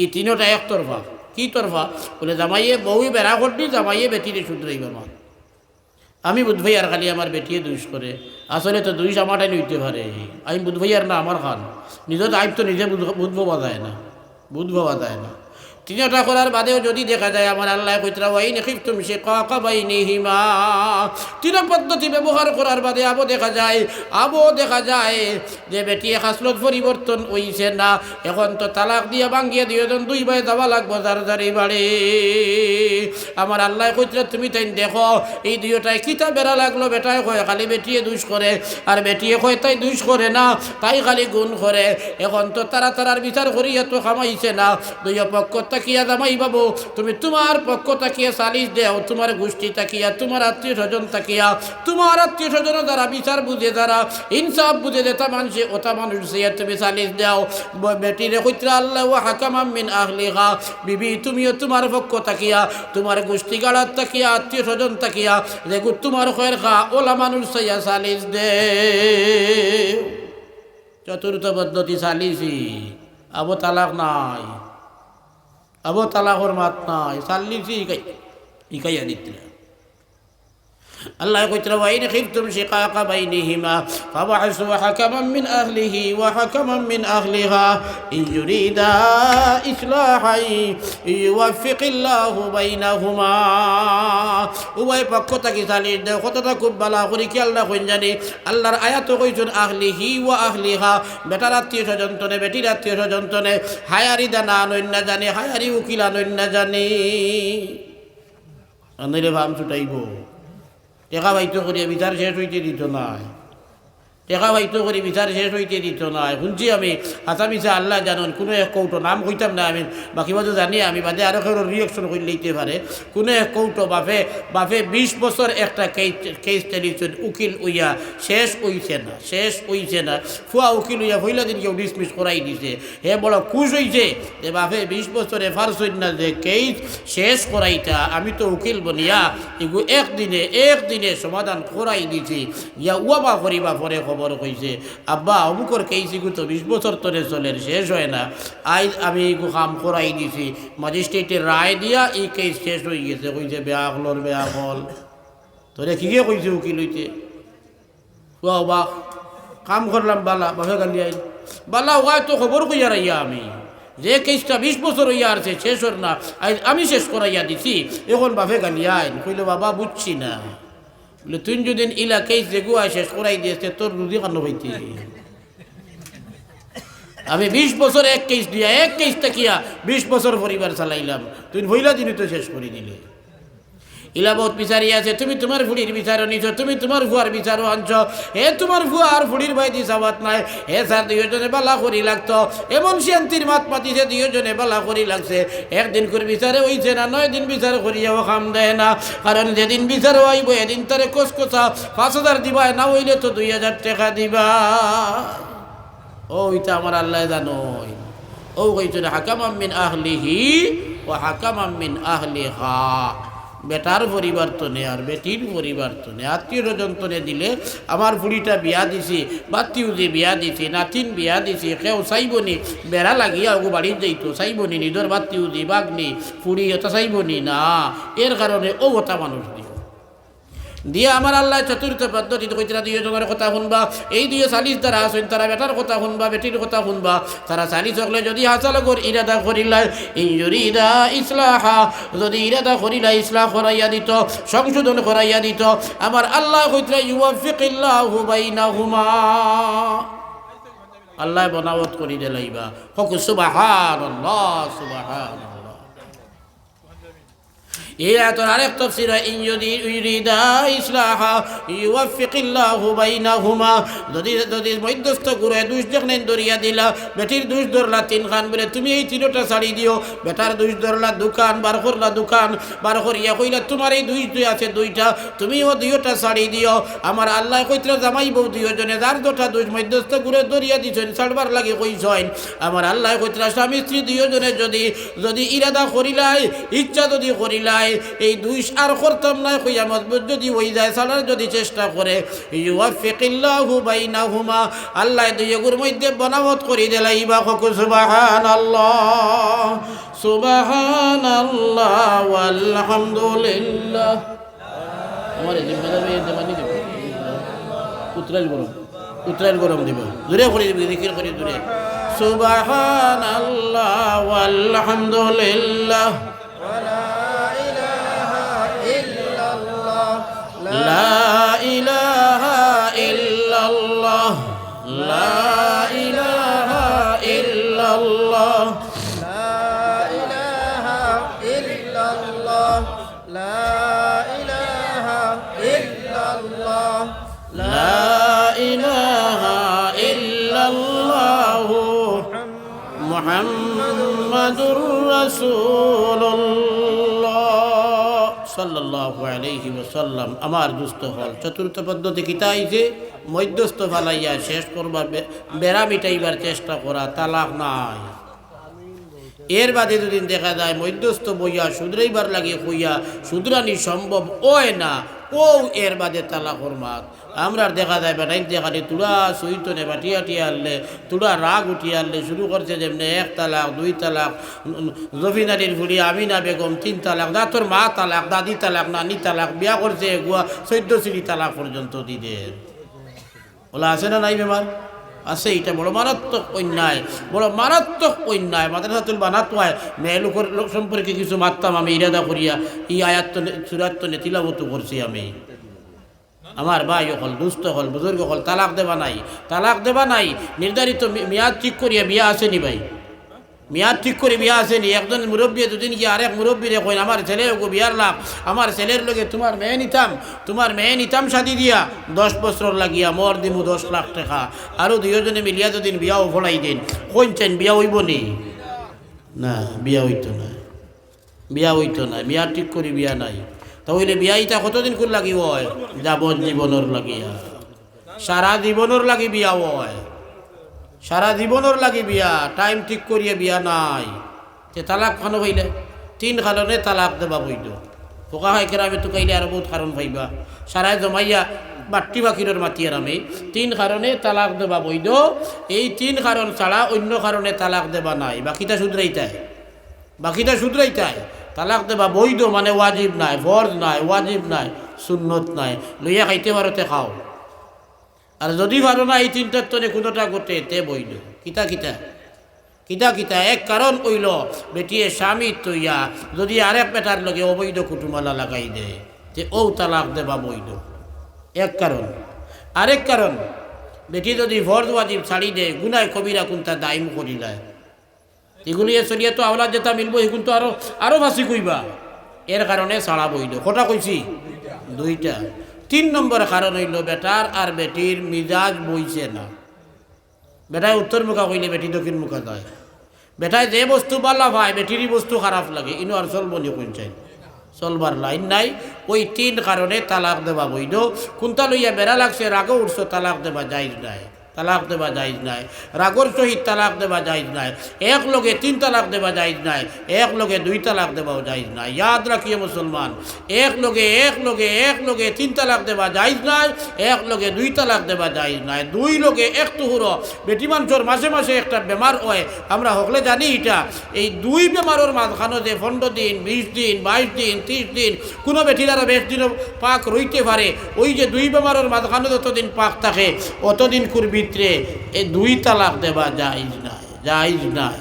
এই 3টা একতরফা। কি তরফা বলে জামাইয়ে বউ বেড়া করবি, জামাইয়ে বেটিরে শুধরাইবা মা। আমি বুধ ভাইয়ার খালি আমার বেটিয়ে দুষ করে, আসলে তো দুইশ আমারটাই নিতে পারে। আমি বুধ ভাইয়ার না আমার খান নিজের আইব তো নিজে বুধবা যায় না 3টা করার বাদেও যদি দেখা যায় আমার আল্লাহ কইতরা ওয়াইন খিফতুম শিকাকা বাইনিহিমা, 3 পদ্ধতি ব্যবহার করার বাদে আবো দেখা যায় যে বেটি খাসলত পরিবর্তন হইছে না, এখন তো তালাক দিয়া ভাঙ্গিয়ে দিও, 2 ভাই যাওয়া লাগবো জারি বাড়ি। আমার আল্লাহ কইতরা তুমি তাই দেখো এই 2টায় কিতা বেড়া লাগলো। বেটায় কয় খালি বেটিয়ে দুষ করে, আর বেটিয়ে কয় তাই দুষ করে না, তাই খালি গুণ করে। এখন তো তারার বিচার করিয়া তো খামাইছে না। 2 পক্ষ তাকিয়া জামাই বাবু তুমি তোমার পক্ষ তাকিয়া সালিশ দেও, তোমার গোষ্ঠী তাকিয়া, তোমার আত্মীয় স্বজন তাকিয়া, তোমার আত্মীয় স্বজন যারা বিচার বুঝে, যারা ইনসাফ বুঝে, যেটা মানুষে ওটা মানুষ সে তুমি সালিশ দেও। বেটিরে কইতরা আল্লাহ ওয়া হাকামাম মিন আহলিহা, বিবি তুমিও তোমার পক্ষ তাকিয়া, তোমার গোষ্ঠী গাড়ার তাকিয়া, আত্মীয় স্বজন তাকিয়া, দেখো তোমার খয়ের খা ওলা মানুষ সাইয়া সালিশ দে। 4র্থ পদ্ধতি সালিসি। আবো তালাক নাই, আবো তালাকর মাত নাই, সালিসি ইকাইয়া দিতে। আল্লাহ কইতরা ওয়াইন খিফতুম শিকাকা বাইনিহিমা ফাবআসু হাকামান মিন আহলিহি ওয়া হাকামান মিন আহলিহা ইন ইউরিদা ইসলাহান ইউওয়াফিকিল্লাহু বাইনাহুমা। উভয় পক্ষ থেকে সালিশ দেও। কতটা খুব ভালো করে খেয়াল রাখুন জানি আল্লাহর আয়াত কইছেন আহলিহি ওয়া আহলিহা, বেটার আত্মীয় স্বজন তনে, বেটির আত্মীয় স্বজন তনে, হায়ারি দানা আনইন না জানি, হায়ারি উকিল আনইন না জানি, আনইলে ভাম ছুটাইব। টেকা বাইতো করিয়া বিচার শেষ হইতে দিত নাই, শুনছি আমি হাতা মিছা আল্লাহ জানুন। কোনো এক কৌটো নাম কইতাম না আমি, বাকি বাজু জানি আমি, বাদে আরো কেউ রিয়েকশন করে লইতে পারে। কোনো এক কৌটো বাপে 20 বছর একটা কেস চালিয়েছেন, উকিল উইয়া শেষ হইছে না। ফুয়া উকিল উইয়া হইলা দিন কেউ ডিসমিস করাই দিছে। হে বড় খুশ হইছে যে বাপে 20 বছরে ফার্সইন না যে কেস শেষ করাইতা, আমি তো উকিল বনিয়া এগু একদিনে সমাধান করাই দিছি। ইয়া উয়াবা করিবা পরে খবর কইছে আব্বা অমুকর কেসিগু তো 20 বছর ধরে চলে, শেষ হয় না। আজ আমি এগু কাম করাই দিছি, ম্যাজিস্ট্রেটের রায় দিয়া এই কেস শেষ হয়ে গেছে। কইছে বেয়া হল তোরে কি কইছে উকিল হইতে বা কাম করলাম বালা বাপে গালি আইল বালা ওয়াই তো খবর কইয়া রাইয়া আমি যে কেসটা 20 বছর হইয়া আছে শেষ হর না, আমি শেষ করাইয়া দিছি, এখন বাপে গালি আইল। কইল বাবা বুঝছি না, বলে তুই যদি ইলা কেস যে গুয়া শেষ করাই দিয়েছে তোর রুদি কান্ন হইতে। আমি 20 বছর এক কেস তাকিয়া 20 বছর পরিবার চালাইলাম, তুই ভইলা দিনই তো শেষ করে দিলে। ইলাবত বিচারি আছে, তুমি তোমার ফুড়ির বিচারও নিছ, তুমি তোমার ফুয়ার বিচারও আনছ। হে তোমার ফুয়া আর ফুড়ির ভাই দিশাবাত নাই, হে স্যার 2জনে বালা করি লাগতো, এমন শান্তির মাত পাতিছে 2জনে বালা করি লাগছে। একদিন করে বিচারে হইছে না, 9 দিন বিচার করিয়াও কাম দেয় না। কারণ যেদিন বিচার হইব এদিন তারে কসকসা 5000 দিবা, না হইলে তো 2000 টাকা দিবা। ওইটা আমার আল্লাহ জানোই। ও কইছে হাকামাম মিন আহলিহি ওয়া হাকামাম মিন আহলিহা, বেটার পরিবর্তনে আর বেটির পরিবর্তনে, আত্মীয় স্বজনতনে দিলে আমার ফুড়িটা বিয়া দিছি, বাতিও যে বিয়া দিছি, নাতিন বিয়া দিছি, কেউ চাইবনি বেড়া লাগিয়া ওগু বাড়ি যাইতো, চাইবনি নিজের বাতিও দি বাগনি ফুড়ি ওটা চাইবনি না। এর কারণে ও ওটা মানুষ দিও দিয়ে আমার আল্লাহ চতুর্থ পদ্ধতিতে কইতরা দুইজনের কথা শুনবা, এই দুই চালিশ দ্বারা আছেন তারা বেটার কথা শুনবা, বেটির কথা শুনবা। তারা চালিশ হলে যদি হাসালগর ইরাদা করিলাই ইনজুরিদা ইসলাহা, যদি ইরাদা করিলা ইসলাহ করাইয়া দিত, সংশোধন করাইয়া দিত, আমার আল্লাহ কইতরা ইউওয়াফিকিল্লাহু বাইনাহুমা, আল্লাহ বনাবত করি দিলাইবা। হক সুবহানাল্লাহ সুবহানাল্লাহ। এই আয়াতের আরেক তাফসীর হয় ইনজুদি ইউরিদা ইসলাহা ইউওয়াফিকিল্লাহু বাইনাহুমা, যদি মধ্যস্থ করে দুষ দেখলেন দরিয়া দিলা, বেটির দুষ ধরলা তিন খান বলে তুমি এই তিনটা শাড়ি দিও, বেটার দুষ ধরলা দোকান বার করলা, দোকান বার করিয়া কইলা তোমার এই দুই আছে দুইটা, তুমিও দুইটা শাড়ি দিও। আমার আল্লাহ কইতরা জামাই বউ দুইজনে যার দুটা দুষ মধ্যস্থ করে দরিয়া দিছেন ছাড়বার লাগে কইছেন, আমার আল্লাহ কইতরা স্বামী স্ত্রী দুইজনে যদি ইরাদা করিলাই, ইচ্ছা যদি করিলাই, এই দুই আর করতাম না কইয়া মজবুত যদি হয়ে যায়, সালার যদি চেষ্টা করে, ইউওয়াফিকিল্লাহু বাইনাহুমা, আল্লাহ দুইয়ের মধ্যে বনাবত করে দিলাইবা। সুবহানাল্লাহ সুবহানাল্লাহ ওয়ালহামদুলিল্লাহ। আমার জিম্মাদারি দেবানি দেব, উত্তরাইল গরম দিব, দূরে করে দিবি, জিকির করে দূরে। সুবহানাল্লাহ ওয়ালহামদুলিল্লাহ লা ইলাহা ইল্লাল্লাহ লা ইলাহা ইল্লাল্লাহ লা ইলাহা ইল্লাল্লাহ লা ইলাহা ইল্লাল্লাহ লা ইলাহা ইল্লাল্লাহ মুহাম্মাদুর রাসূলুল্লাহ সাল্লাল্লাহু আলাইহি ওয়াসাল্লাম। আমার দুস্থ হল চতুর্থ পদ্ধতি কিতাই যে মধ্যস্থ ফালাইয়া শেষ করবার, বেড়া মিটাইবার চেষ্টা করা, তালাক নাই। এর বাদে যদি দেখা যায় মধ্যস্থ বইয়া শুধরাইবার লাগে হইয়া শুধরানি সম্ভব হয় না, ও এর বাদে তালাকর মাত। আমরা দেখা যায় বেটাই দেখালি তুড়া সইতনে বাটিয়া টিয়া আনলে, তুড়া রাগ উঠিয়ে আনলে শুরু করছে যেমনি এক তালাক, দুই তালাক, জফিনারির ফুড়ি আমিনা বেগম তিন তালাক, দাঁতর মা তালাক, দাদি তালাক, নানি তালাক, বিয়া করছে এগুয়া 14 সিঁড়ি তালাক পর্যন্ত দিদের। ওলা আছে না নাই বেমার? আছে। এটা বড় মারাত্মক অন্যায়, বড় মারাত্মক অন্যায়। মাদ্রাসাতুল বানাত হয় মেয়ে লোকের লোক সম্পর্কে কিছু মারতাম আমি ইরাদা করিয়া, এই আয়াত সুরাত তিলাওয়াত করছি আমি। আমার ভাই হল, দুস্থ হল, বুজুর্গ হল, তালাক দেবা নাই, তালাক দেবা নাই। নির্ধারিত মেয়াদ ঠিক করিয়া বিয়া আসেনি ভাই, মেয়াদ ঠিক করে বিয়া আসেনি। একজন মুরব্বী দুদিন গিয়ে আরেক মুরব্বীরে কইন আমার ছেলে ওকে বিয়ার লাভ, আমার ছেলের লগে তোমার মেয়ে নিতাম শাদি দিয়া 10 বছর লাগিয়া মর দিমু 10 লাখ টাকা, আরও দুইজনে মিলিয়া দুদিন বিয়াও ফলাই দিন। কইছেন বিয়া হইব নি? না, বিয়া হইতো না, বিয়া হইতো না, মেয়াদ ঠিক করি বিয়া নাই। তাহলে বিয়া ইটা কতদিন করে লাগি হয়? যাবজ্জীবনের লাগিয়া, সারা জীবনের লাগি বিয়া হয়, সারা জীবনের লাগি বিয়া। টাইম ঠিক করিয়া বিয়া নাই। তে তালাক খানো হইলে 3 কারণে তালাক দেবা বৈধ। ফোকা হয় কেন আমি তো কাইলে আরো বহুত কারণ পাইবা, সারাই জমাইয়া বাট্টি বাকিরের মাতিয়ার আমি 3 কারণে তালাক দেবা বৈধ। এই 3 কারণ ছাড়া অন্য কারণে তালাক দেবা নাই। বাকিটা শুধরাইতায়, তালাক দেবা বৈধ মানে ওয়াজিব নাই, ফরজ নাই, ওয়াজিব নাই, সুন্নত নাই। লইয়া খাইতে পারোতে খাও, আর যদি পারো না এই 3টার তনে কোনোটা ঘটে তে বইল। কিতা এক কারণ কইল বেটিয়ে স্বামী তৈয়া যদি আরেক বেটার লগে অবৈধ কুটুমালা লাগাই দে যে ও তালাক দেবা বৈধ, এক কারণ। আরেক কারণ বেটি যদি ফরজ ওয়াজিব ছাড়ি দে গুনায় কবিরা কোনটা দায়ম করিলায়, এগুলি চলিয়ে তো আওলাদ যেটা মিলবো এখন তো আরো ফাঁসি কইবা। এর কারণে ছাড়া বৈধ। কটা কইছি? 2টা। 3 নম্বর কারণ হইল বেটার আর বেটির মিজাজ বইছে না। বেটায় উত্তর মুখা কইলে বেটি দক্ষিণ মুখা যায়। বেটায় যে বস্তু বালা পায় বেটিরই বস্তু খারাপ লাগে, ইনো আর চলবনি কোন চাই, চলবার লাইন নাই। ওই 3 কারণে তালাক দেবা বৈধ। কোনটা লইয়া বেড়া লাগছে রাগও উঠছো তালাক দেবা যাইজ নাই, তালাক দেওয়া যাইজ নাই, রাগর সহিত তালাক দেওয়া যাইজ নাই, এক লগে 3 তালাক দেওয়া যাইজ নাই, এক লগে 2 তালাক দেওয়াও যাইজ নাই। ইয়াদ রাখিয়ে মুসলমান, এক লগে 3 তালাক দেওয়া যাইজ নাই, এক লগে 2 তালাক দেওয়া যাইজ নাই। 2 লগে 1 তুহুর বেটি মানুষের মাসে মাসে একটা বেমার হয়, আমরা হকলে জানি এটা। এই 2 বেমারের মাঝখানে যে 15 দিন, 20 দিন, 22 দিন, 30 দিন, কোনো বেটির আরও 20 দিনও পাক রইতে পারে। ওই যে 2 বেমারের মাঝখানে যতদিন পাক থাকে অতদিন কুর ভিতরে এই 2 তালাক দেওয়া যাইজ নাই, যাইজ নাই।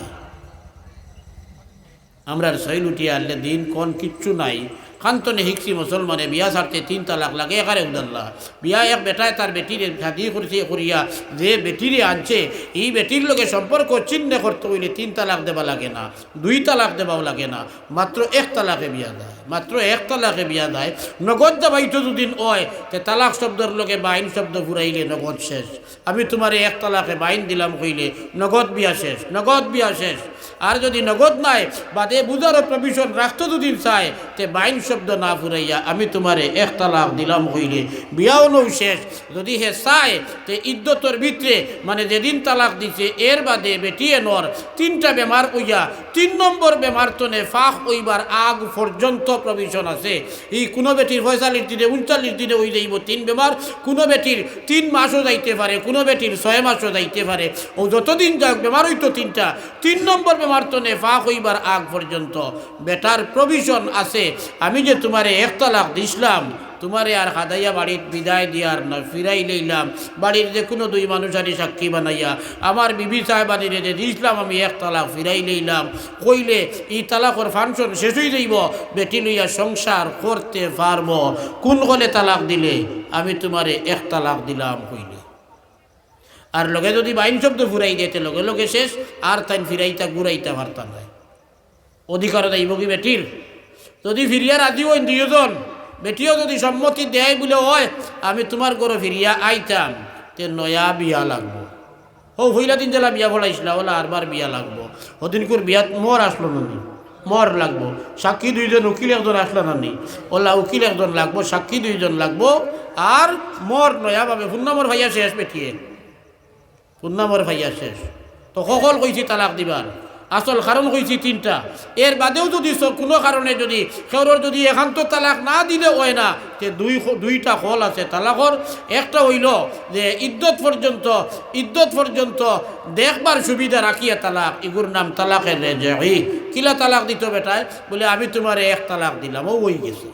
আমরা সৈল উঠিয়ে আনলে দিন কোন কিচ্ছু নাই। খান্তনে হিকসি মুসলমানে বিয়া ছাড়তে 3 তালাক লাগে। একারে উদাল্লা বিয়া এক বেটায় তার বেটির শাদি করছে, করিয়া যে বেটিরে আনছে এই বেটির লোকে সম্পর্ক চিহ্ন করতে হইলে 3 তালাক দেওয়া লাগে না, 2 তালাক দেওয়াও লাগে না, মাত্র 1 তালাকে বিয়া দেয়, মাত্র 1 তালাকে বিয়া দেয়। নগদ দেবাইতো দুদিন হয় তে তালাক শব্দের লোকে বাইন শব্দ ঘুরাইলে নগদ শেষ। আমি তোমার 1 তালাকে বাইন দিলাম কইলে নগদ বিয়া শেষ, নগদ বিয়া শেষ। আর যদি নগদ নাই বাদে বুঝারও প্রভিশন রাখতো দুদিন চায় তে বাইন শব্দ না ফুরাইয়া আমি তোমারে 1 তালাক দিলাম হইলে বিয়াও নৌ শেষ। যদি হে চায় তে ইদ্যতর ভিতরে মানে যেদিন তালাক দিছে এর বাদে বেটিয়ে নর 3টা বেমার হইয়া 3 নম্বর বেমার তনে ফাঁক হইবার আগ পর্যন্ত প্রভিশন আছে। এই কোনো বেটির 45 দিনে 39 দিনে হয়ে যাইব 3 বেমার, কোনো বেটির 3 মাসও যাইতে পারে, কোনো বেটির 6 মাসও যাইতে পারে। ও যতদিন যাক বেমার হইতো 3টা, 3 নম্বর বেমার তনে ফাঁক হইবার আগ পর্যন্ত বেটার প্রভিশন আছে। আমি যে তোমারে 1 তালাক দিছিলাম তোমারে আর হাদাইয়া বাড়ির বিদায় দিয়ার না, ফিরাই লইলাম বাড়ির যে কোনো 2 মানুষারি সাক্ষী বানাইয়া আমার বিবি সাহেবানিরে যে দিয়েছিলাম আমি 1 তালাক ফিরাই লইলাম কইলে এই তালাকর ফাংশন শেষ হয়ে যাইব, বেটি লইয়া সংসার করতে পারব। কোন গলে তালাক দিলে আমি তোমারে 1 তালাক দিলাম কইলে। আর লগে যদি বাইন শব্দ ফুরাই দিতে লগে লগে শেষ, আর তাই ফিরাইতা ঘুরাইতে পারতাম না। অধিকার যাইব কি বেটির? যদি ফিরিয়া রাজি হইন 2 জন, বেটিও যদি সম্মতি দেয় বলে হয় আমি তোমার ঘরে ফিরিয়া আইতাম, তে নয়া বিয়া লাগবো। ও হইলা দিন জেলা বিয়া ফলাইছিল ওলা আরবার বিয়া লাগবো। ওদিনকুর বিয়াত মর আসলো নানি, মর লাগবো। সাক্ষী 2 জন, উকিল 1 জন আসলো নানি, ওলা উকিল 1 জন লাগবো, সাক্ষী 2 জন লাগবো। আর মর নয়া ভাবে পূর্ণামর ভাইয়া শেষ, বেটিয়ে পূর্ণামর ভাইয়া শেষ। তো সকল কইছি তালাক দিবার, আসল কারণ কইছি 3টা। এর বাদেও যদি কোনো কারণে যদি কেউর যদি একান্ত তালাক না দিলে হয় না, যে 2টা হল আছে তালাকর। একটা হইল যে ইদ্যত পর্যন্ত দেখবার সুবিধা রাখিয়া তালাক, এগুর নাম তালাকের রেজাই। কিলা তালাক দিত বেটায় বলে আমি তোমার 1 তালাক দিলাম, ও হয়ে গেছে।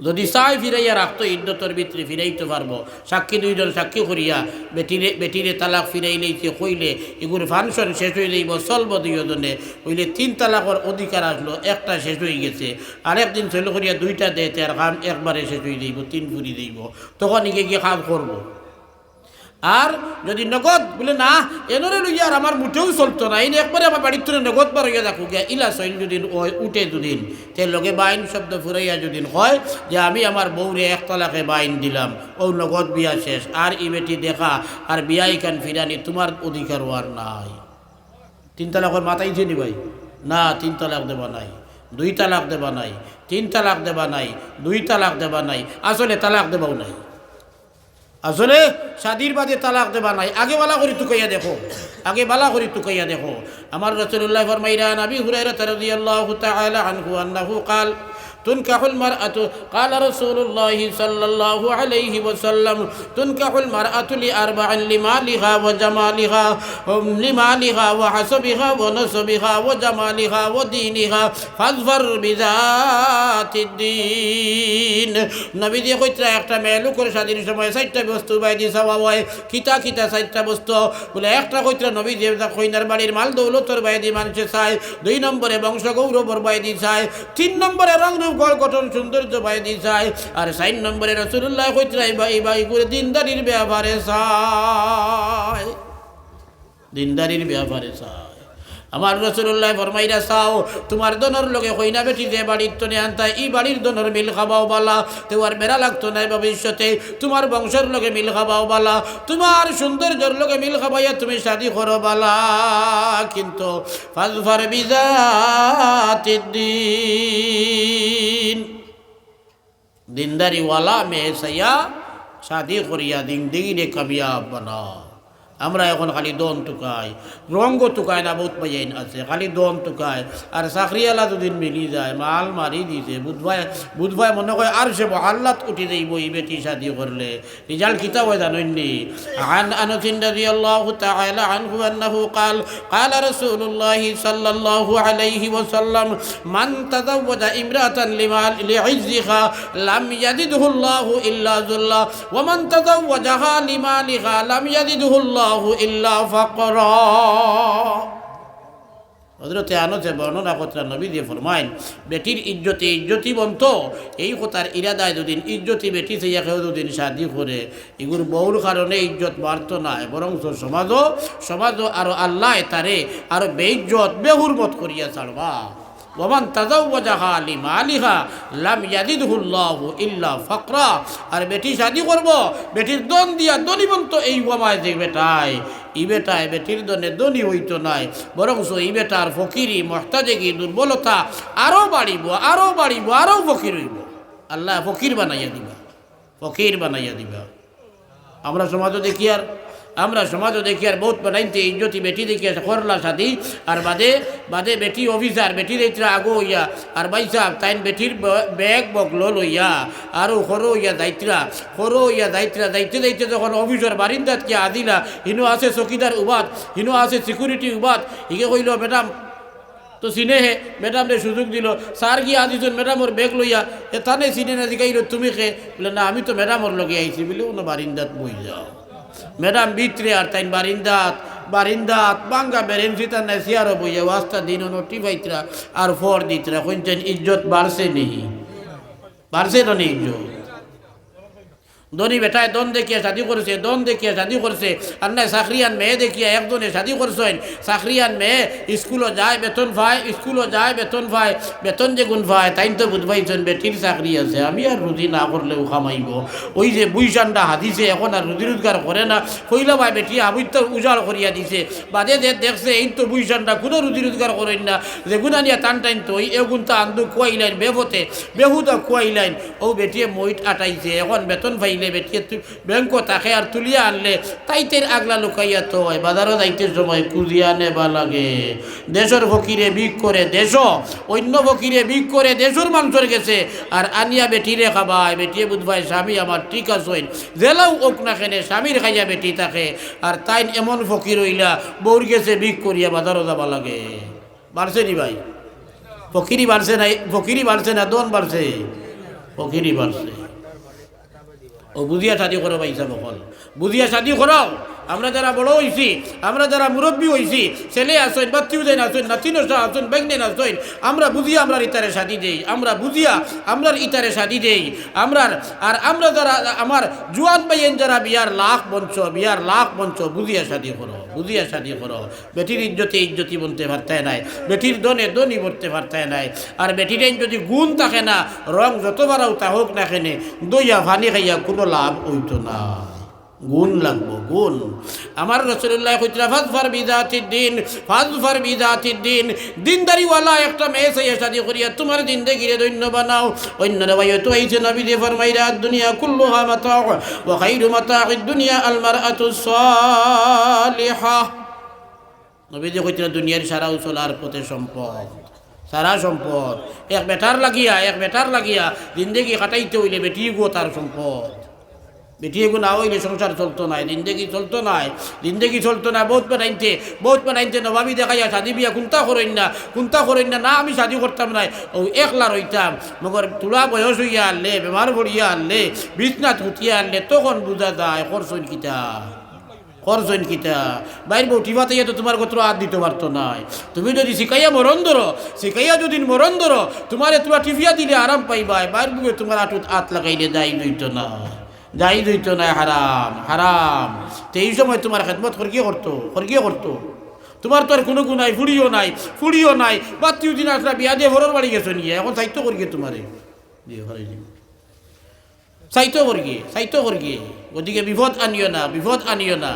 যদি চাই ফিরাইয়া রাখতো ইদ্যতর ভিতরে ফিরাইতে পারবো। সাক্ষী 2 জন সাক্ষী করিয়া বেটিরে তালাক ফিরাই লইছে কইলে এগুর ফাংশন শেষ হয়ে যাইব, চলব 2 জনে। হইলে 3 তালাকর অধিকার আসলো, 1টা শেষ হয়ে গেছে। আরেকদিন চলে করিয়া 2টা দেয়, আর কাম একবারে শেষ হয়ে যাইব, 3 ফুরি যাইব। তখন গিয়ে কাম করবো। আর যদি নগদ বলে না এনরে লইয়া আর আমার মুঠেও চলতো না, এনে একবারে আমার বাড়ির তুলে নগদ বার হইয়া দেখো গিয়া ইলা শৈল যদি উঠে দুদিন তে লগে বাইন শব্দ ফুরাইয়া যদি হয় যে আমি আমার বউরে 1 তালাকে বাইন দিলাম, ও নগদ বিয়া শেষ। আর ই বেটি দেখা আর বিয়া ইখান ফিরানি তোমার অধিকার আর নাই। 3 তালাকের মাথায় নি ভাই না, 3 তালাক দেবা নাই, 2 তালাক দেবা নাই, 3 তালাক দেবা নাই, 2 তালাক দেবা নাই, আসলে তালাক দেবাও নাই। আসলে শাদির বাদে তালাক দেবা নাই। আগে বালা করি তুকাইয়া দেখো, আগে বালা করি তুকাইয়া দেখো। আমার রাসূলুল্লাহ ফরমাইরা নবী হুরায়রা রাদিয়াল্লাহু তাআলা আনহু আন্নাহু قال تنكح المرأة قال رسول الله صلى الله عليه وسلم تنكح المرأة ل4 لمالها وجمالها لمالها وحسبها ونسبها وجمالها ودينها فاظفر بذات الدين। নবী দিয়ে কইরা একটা মেয়ে লোকের স্বাধীন সময় 4টা বস্তু বাইদি চাওয়া হয়। কিতা 4টা বস্তু বলে, একটা কইরা নবী দিয়ে কইনার বাড়ির মাল দৌলতর বাইদি মানুষে চায়, 2 নম্বরে বংশ গৌরবর বাইদি চায়, 3 নম্বরে রং গড় গঠন সৌন্দর্য বাইদি চায়, আর 4 নম্বরে রাসূলুল্লাহ কইরা বাই করে দিনদারির ব্যাপারে চায়, দিনদারির ব্যাপারে চায়। আমার রাসূলুল্লাহ ফরমাইরা চাও তোমার দনর লগে কইনা বেটি যে বাড়ির তনে আনতা এই বাড়ির দনর মিল খাবাও বালা, তোমার বেড়া লাগতো না ভবিষ্যতে, তোমার বংশের লগে মিল খাবাও বালা, তোমার সৌন্দর্যের লগে মিল খাবাইয়া তুমি শাদি করো বালা। কিন্তু ফাজফার বিজাতিদ্দিন, দিনদারিওয়ালা মেয়ে সাইয়া শাদি করিয়া জিন্দেগিরে কামিয়াব বানাও। আমরা এখন খালি দন টুকাই, রঙ্গ টুকায় না, বহুত পাইন আছে, খালি দন টুকায়। আর চাকরিওয়ালা দুদিন মিলি যায়, মাল মারি দিছে, বুধবাই মনে করে আর সে মহাল্লাত উঠি যাইব এই বেটি শাদি করলে। রিজাল্ট কিতাব হয় জানেননি? عن أنس رضي الله تعالى عنه أنه قال قال رسول الله صلى الله عليه وسلم من تزوج امرأة لعزها لم يزده الله إلا ذلا ومن تزوجها لمالها لم يزده الله ইল্লা ফাকরা। হযরতে আনসে বর্ণনা করতেন, নবী দিয়ে ফরমাইন, বেটির ইজ্জতি বন্ত এই কথার ইরাদায় যদিন ইজ্জতি বেটি থেকে কেউ যদিন শাদি করে, এগুর বহুর কারণে ইজ্জত বাড়ত না, বরং সমাজও আরো আল্লাহ তারে আরো বেইজ্জত বেহুরমত করিয়া ছাড়বা। ওমান তাজাওয়াজাহা লিমালিহা লাম ইয়াজিদহুল্লাহু ইল্লা ফাকরা। আর বেটি শাদি করব, বেটির দন দিয়া দনিবন্ত এই ওয়ামায় যে বেটায় বেটির দনে দনি হইতো নাই, বরং এই বেটার ফকিরি মহতাজেগি দুর্বলতা আরও বাড়িব আরও ফকির হইব। আল্লাহ ফকির বানাইয়া দিবা। আমরা সমাজও দেখি আর বহুত বানাইতে ইজ্জতি বেটি দেখি করলা শাদি, আর বাদে বেটি অফিসার, বেটির এইটা আগো হইয়া আর বাইসা তাইন বেটির ব্যাগ বগলো লইয়া আরও সরো হইয়া যাইতে যখন অফিসর বারিন্দাত কে আদিলা, হিনো আছে চকিদার উবাদ, হিনো আছে সিকিউরিটি উবাদ, হিকে কইল ম্যাডাম তো চিনে হে, ম্যাডাম রে সুযোগ দিল, স্যার গিয়ে আদিজন ম্যাডামর ব্যাগ লইয়া এথানে চিনে না জিগাইল তুমি খে, বলে না আমি তো ম্যাডামর লগে আইছি, বলে ওনা বারিন্দাত বই যাও। ম্যাডাম ভিতরে আর তাই বারিন্দাত বাঙ্গা বেরেন্সি তার না সিয়ারও বইয়া ওয়াস্তা দিন নোটিফাইতরা আর ফর দিতরা কইছেন ইজ্জত বাড়ছে না ইজ্জত। ধনী বেটায় দন দেখিয়া শাদি করছে, আর না চাকরিয়ান মেয়ে দেখিয়া একজনে শাদি করছেন। চাকরিয়ান মেয়ে স্কুলও যায় বেতন পায়, বেতন যে গুণ পায় তাই তো বুঝবাইছেন বেটির চাকরি আছে, আমি আর রুজি না করলেও খামাইব। ওই যে বুইশানটা হাদিছে, এখন আর রুজি রোজগার করে না, কইলা ভাই বেটি আমি তো উজাড় করিয়া দিছে, বাদে দেখছে এই তো বুইশানটা কোনো রুজি রোজগার করেন না, যে গুণা নিয়ে টান তো ওই এগুন তা আন্দু খুয়াইলেন বেহুদা খুয়াইলেন, ও বেটিয়ে মইট আটাইছে, এখন বেতন পাইলে বেটিয়ে ব্যাংক তাকে আর তুলিয়া আনলে তাইতের আগলা লুকাইয়া তো হয়, বাজারও যাইতে সময় কুজিয়া নেবা লাগে। দেশের ফকিরে বিক করে অন্য ফকিরে বিক করে দেশের মানুষের গেছে, আর আনিয়া বেটিরে খাবায়, বেটিয়ে বুঝবাই স্বামী আমার ঠিক আছে, জেলাও ওক না খেনে স্বামীর খাইয়া বেটি থাকে, আর তাই এমন ফকির হইলা বউর গেছে বিক করিয়া বাজারও যাবা লাগে। বাড়ছে নি ভাই? ফকিরি বাড়ছে না দন বাড়ছে? ফকিরি বাড়ছে। ও বুঝিয়া শাদি করো ভাইসা, বকল বুঝিয়া শাদি করো। আমরা যারা বড় হয়েছি, আমরা যারা মুরব্বী হয়েছি, ছেলে আসেন, বাচ্চিউদেন আসেন, নাতিন আসেন, বেগনেন আসেন, আমরা বুঝিয়া আমরার ইতারে শাদি দেই, আমরা যারা আমার জুয়ান ভাইয়েন যারা বিয়ার লাখ বঞ্চ বুঝিয়া শাদি করো। বেটির ইজ্জতি বলতে পারতে নাই, বেটির দনি বলতে পারতে নাই। আর বেটির যদি গুণ থাকে না, রং যত বারাও তা হোক না কেনে, দইয়া ভানি খাইয়া কোনো লাভ হইতো না। গুণ লাগবো, গুণ। আমার রাসূলুল্লাহ কইতরা ফাজফার বিযাতিদ্দিন, দিনদারিওয়ালা একটা মেয়ে সাইয়া শাদি করিয়া তোমার জিন্দেগিরে ধন্য বানাও। অন্য রওয়ায়াত হইছে নবী যে ফরমাইরা দুনিয়া কুল্লুহা মাতা' ওয়া খায়রু মাতা'id দুনিয়া আল মারআতুস সালিহা। নবী যে কইতরা দুনিয়ার সারা উসলার পথে সম্পদ, সারা সম্পদ এক বেটার লাগিয়া জিন্দেগি কাটাইতে হইলে বেটি গো তার সম্পদ। বেটি এগু না হইলে সংসার চলতো নাই, জিন্দেগি চলতো না। বহুত বানাইতে নবাবি দেখাইয়া শাদি বিয়া কুন্তা করেন না, আমি শাদি করতাম নাই, ও একলা রইতাম। মগর তুলা বয়স হইয়া আনলে, বেমার ভরিয়া আনলে, বিছনাথ হুটিয়া আনলে, তখন বুঝা যায় খরচইন কিতা। বাইর বউ টিভাতে তো তোমার কত হাত দিতে পারতো নাই। তুমি যদি শিখাইয়া যদি মরণ ধরো, তোমারে তোরা টিভিয়া দিলে আরাম পাইবাই, বাইর বুকে তোমার হাত লাগাইলে যাই দইতো না, হারাম। তো এই সময় তোমার খেদমত খরগিয়ে করতো। তোমার তো আর কোনো গুণাই ফুড়িও নাই, বাতিও দিন আসলা বিয়া দিয়ে ঘরের বাড়ি গেছো নিয়ে, এখন সাহিত্য করিয়ে তোমারে সাহিত্য করিয়ে। ওদিকে বিপদ আনিও না।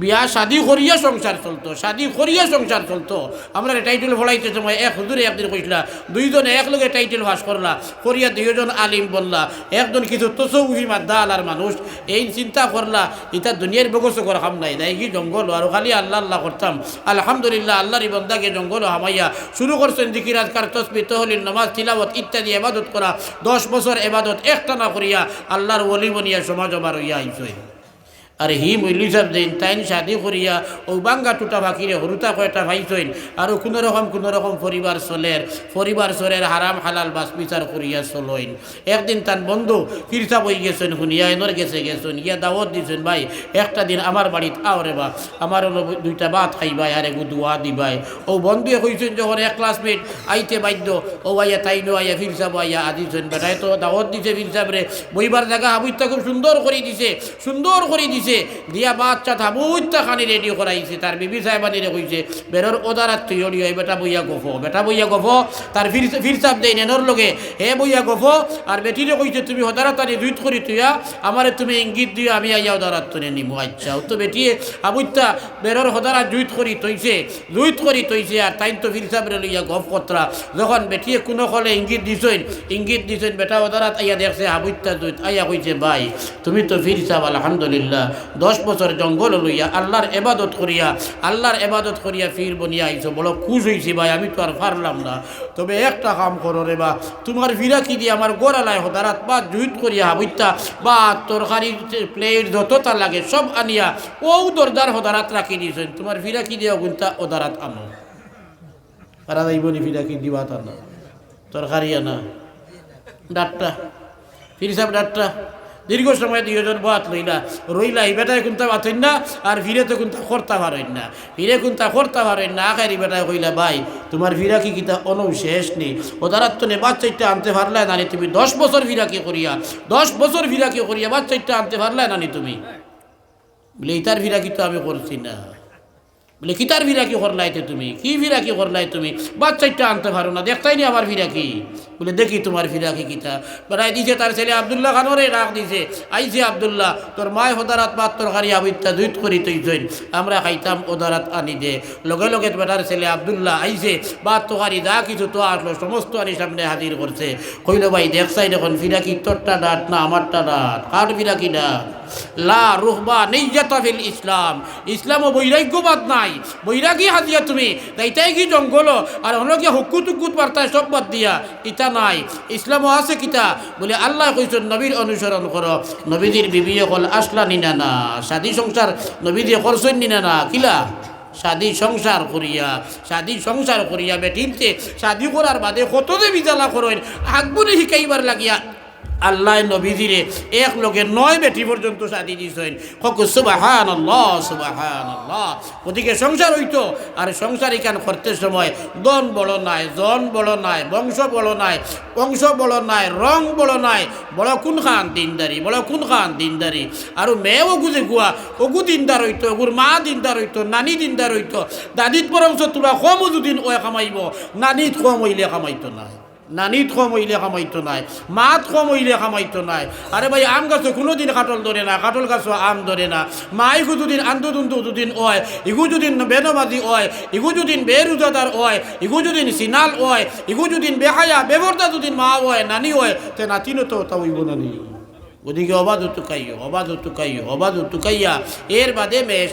বিয়া শাদি করিয়া সংসার চলতো, শাদি করিয়া সংসার চলতো। আমরা টাইটেল ফলাইতে সময় এক হুজুরে একদিন কইসলা, দুইজনে একলগে টাইটেল পাস করলা, করিয়া দুইজন আলিম বললা, একজন কিছু তসৌফি মাদ্দা আলার মানুষ, এই চিন্তা করলা ইতা দুনিয়ার বগস করা খাম নাই, তাই কি জঙ্গল আর খালি আল্লাহ আল্লাহ করতাম। আলহামদুলিল্লাহ আল্লাহর ইবাদাকে জঙ্গল হামাইয়া শুরু করছেন জিকির আজকার তসবিহ তহলিল নামাজ তিলাওয়াত ইত্যাদি ইবাদত করা। 10 বছর ইবাদত একটানা করিয়া আল্লাহর ওলি বনিয়া সমাজ আমার হইয়া আইসই। আর হি মইলি সাহেব দিন তাইন শাদি করিয়া ও বাঙ্গা টুটা ফাঁকিরে হরুতা কয়টা ভাইছইন আর কোনো রকম পরিবার চলের হারাম হালাল বাস বিচার করিয়া চলইন। একদিন তার বন্ধু ফিরসা বই গেছেন শুনিয়া এনর গেছেন ইয়া দাওয়াত দিছেন, ভাই একটা দিন আমার বাড়িত আও রে বা, আমার দুইটা ভাত খাইবাই আর এগু দোয়া দিবাই। ও বন্ধুয়ে কইছেন যখন এক ক্লাসমেট আইতে বাধ্য, ও আইয়া তাইনো আইয়া ফিরসা আইয়া আদিছেন, বেটায় তো দাওয়াত দিছে ফিরসাব রে, বইবার জায়গা হাবুইতা খুব সুন্দর করে দিছে দিয়া বাচ্চা থাবুইতা খানি রেডি করাইছে। তার বিবি সাহেবানিরে কইছে বেরোর ওদারাত তুই অড়িও বেটা বইয়া গফো, তার ফিরসাব দেই নেনর লগে হে বইয়া গফো। আর বেটিরে কইছে তুমি ওদারাতানি জুইত করি তুইয়া আমারে তুমি ইঙ্গিত দিও আমি আইয়া ওদারাত তুলে নিমু। আচ্ছা তো বেটিয়ে আবুইতা বেরোর ওদারাত জুইত করি তৈছে আর তাইন তো ফিরসাবরে লইয়া গফ কতরা। যখন বেটিয়ে কোনো কলে ইঙ্গিত দিছেন বেটা ওদারাত আইয়া দেখছে আবুইতা জুইত আইয়া কইছে ভাই তুমি তো ফিরসাব আলহামদুলিল্লাহ 10 বছর জঙ্গল লইয়া আল্লাহর এবাদত করিয়া ফির বনিয়া আইছো, বড় খুশ হইছি ভাই, আমি তো আর পারলাম না। তবে একটা কাম করো রে বা, তোমার ফিরাকি দিয়ে আমার গোড়ালায় হদারাত বা জুইত করিয়া হাবুইতা বা তরকারি প্লেট যতটা লাগে সব আনিয়া ও দরদার হদারাত রাখি দিয়েছেন, তোমার ফিরাকি দিয়ে গুনতা ওদারাত আনো। পারা যাইবনি ফিরাকি দিবা তা না, তরকারি আনা ডাটটা ফির সাহেব ডাটটা দীর্ঘ সময় দুইজন বাত রইলা এই বেটায় কোনটা বাতেন না আর ফিরে তো কোনটা করতে পারেন না আখারি বেটায় কইলা ভাই তোমার ফিরা কি কিতা অনৌ শেষ নেই, ও তারা তো বাচ্চাইটা আনতে পারলে নানি তুমি 10 বছর ফিরাকি করিয়া বাচ্চাইটা আনতে পারলে নানি তুমি বলে ইতার ফিরাকি তো আমি করছি না। বলে কিতার ফিরাকি করলাইতে তুমি, কি ফিরাকি করলাই তুমি, বাচ্চাইটা আনতে পারো না, দেখতাই নি আমার ফিরাকি। বলে দেখি তোমার ফিরাকি কিতা বেড়াই দিছে। তার ছেলে আবদুল্লাহ খানরে ডাক দিছে, আইছে আবদুল্লাহ তোর মায় হদারাত ভাত তরকারি আবিত্তা দুইত করি তুই জৈন আমরা খাইতাম ওদারাত আনি দে। লগে লগে বেটার ছেলে আবদুল্লাহ আইছে ভাত তরকারি যা কিছু তো আসলো সমস্ত আনি সামনে হাজির করছে। কইল ভাই দেখছাই দেখুন ফিরাকি তোরটা ডাট না আমারটা ডাট, কার ফিরাকি ডাট? লা রুহবা নিয়াতা ফিল ইসলাম, ইসলামও বৈরাগ্যবাদ নাই, বৈরাগী হাজিয়া তুমি তাইটাই কি জঙ্গল আর অনেকে হুকুত বার্তায় সব বাদ দিয়া ইতা নাই। ইসলামও আছে কিতা বলে আল্লাহ কইছেন নবীর অনুসরণ করো। নবীদের বিবি হল আসলা নিনা না, শাদী সংসার নবীদি করছেন নিনা না, কিলা শাদী সংসার করিয়া বেটিনতে শাদী করার বাদে কত যে বিজালা করেন আগবনে শিকাইবার লাগিয়া আল্লাহ নবীজিরে এক লোকে 9 বেটি পর্যন্ত শাদী দিয়েছেন। সুবহানাল্লাহ। ওদিকে সংসার হইতো আর সংসার এখান করতে সময় দন বড় নাই, জন বড় নাই, বংশ বড় নাই, রং বড় নাই, বড় কোন খান দিনদারি আর মেয়েও গুজে গুয়া ওগু দিনদার হইতো, ওগুর মা দিনদার হইতো, নানি দিনদার হইতো। দাদিত পরামর্শ তোরা কম যদিন ওই কামাইব, নানিত কম হইলে কামাইতো না, মাত কম হইলে খামাইতো নাই। আরে ভাই আম গাছও কোনোদিন কাটল ধরে না, কাটল গাছও আম ধরে না। মাই দুদিন দুদিন হয়, ইগু যদিন বেনমাজি হয়, ইগু যদিন বেরুজাদার হয়, ইগু যদিন সিনাল হয়, ইগু যদিন বেহায়া বেবর্দা যদিন মা হয়, নানি হয়, তে নাতিনও তো তা হইব না নি। ওদিকে অবাধ তুকাইয়া এর বাদে মেয়ে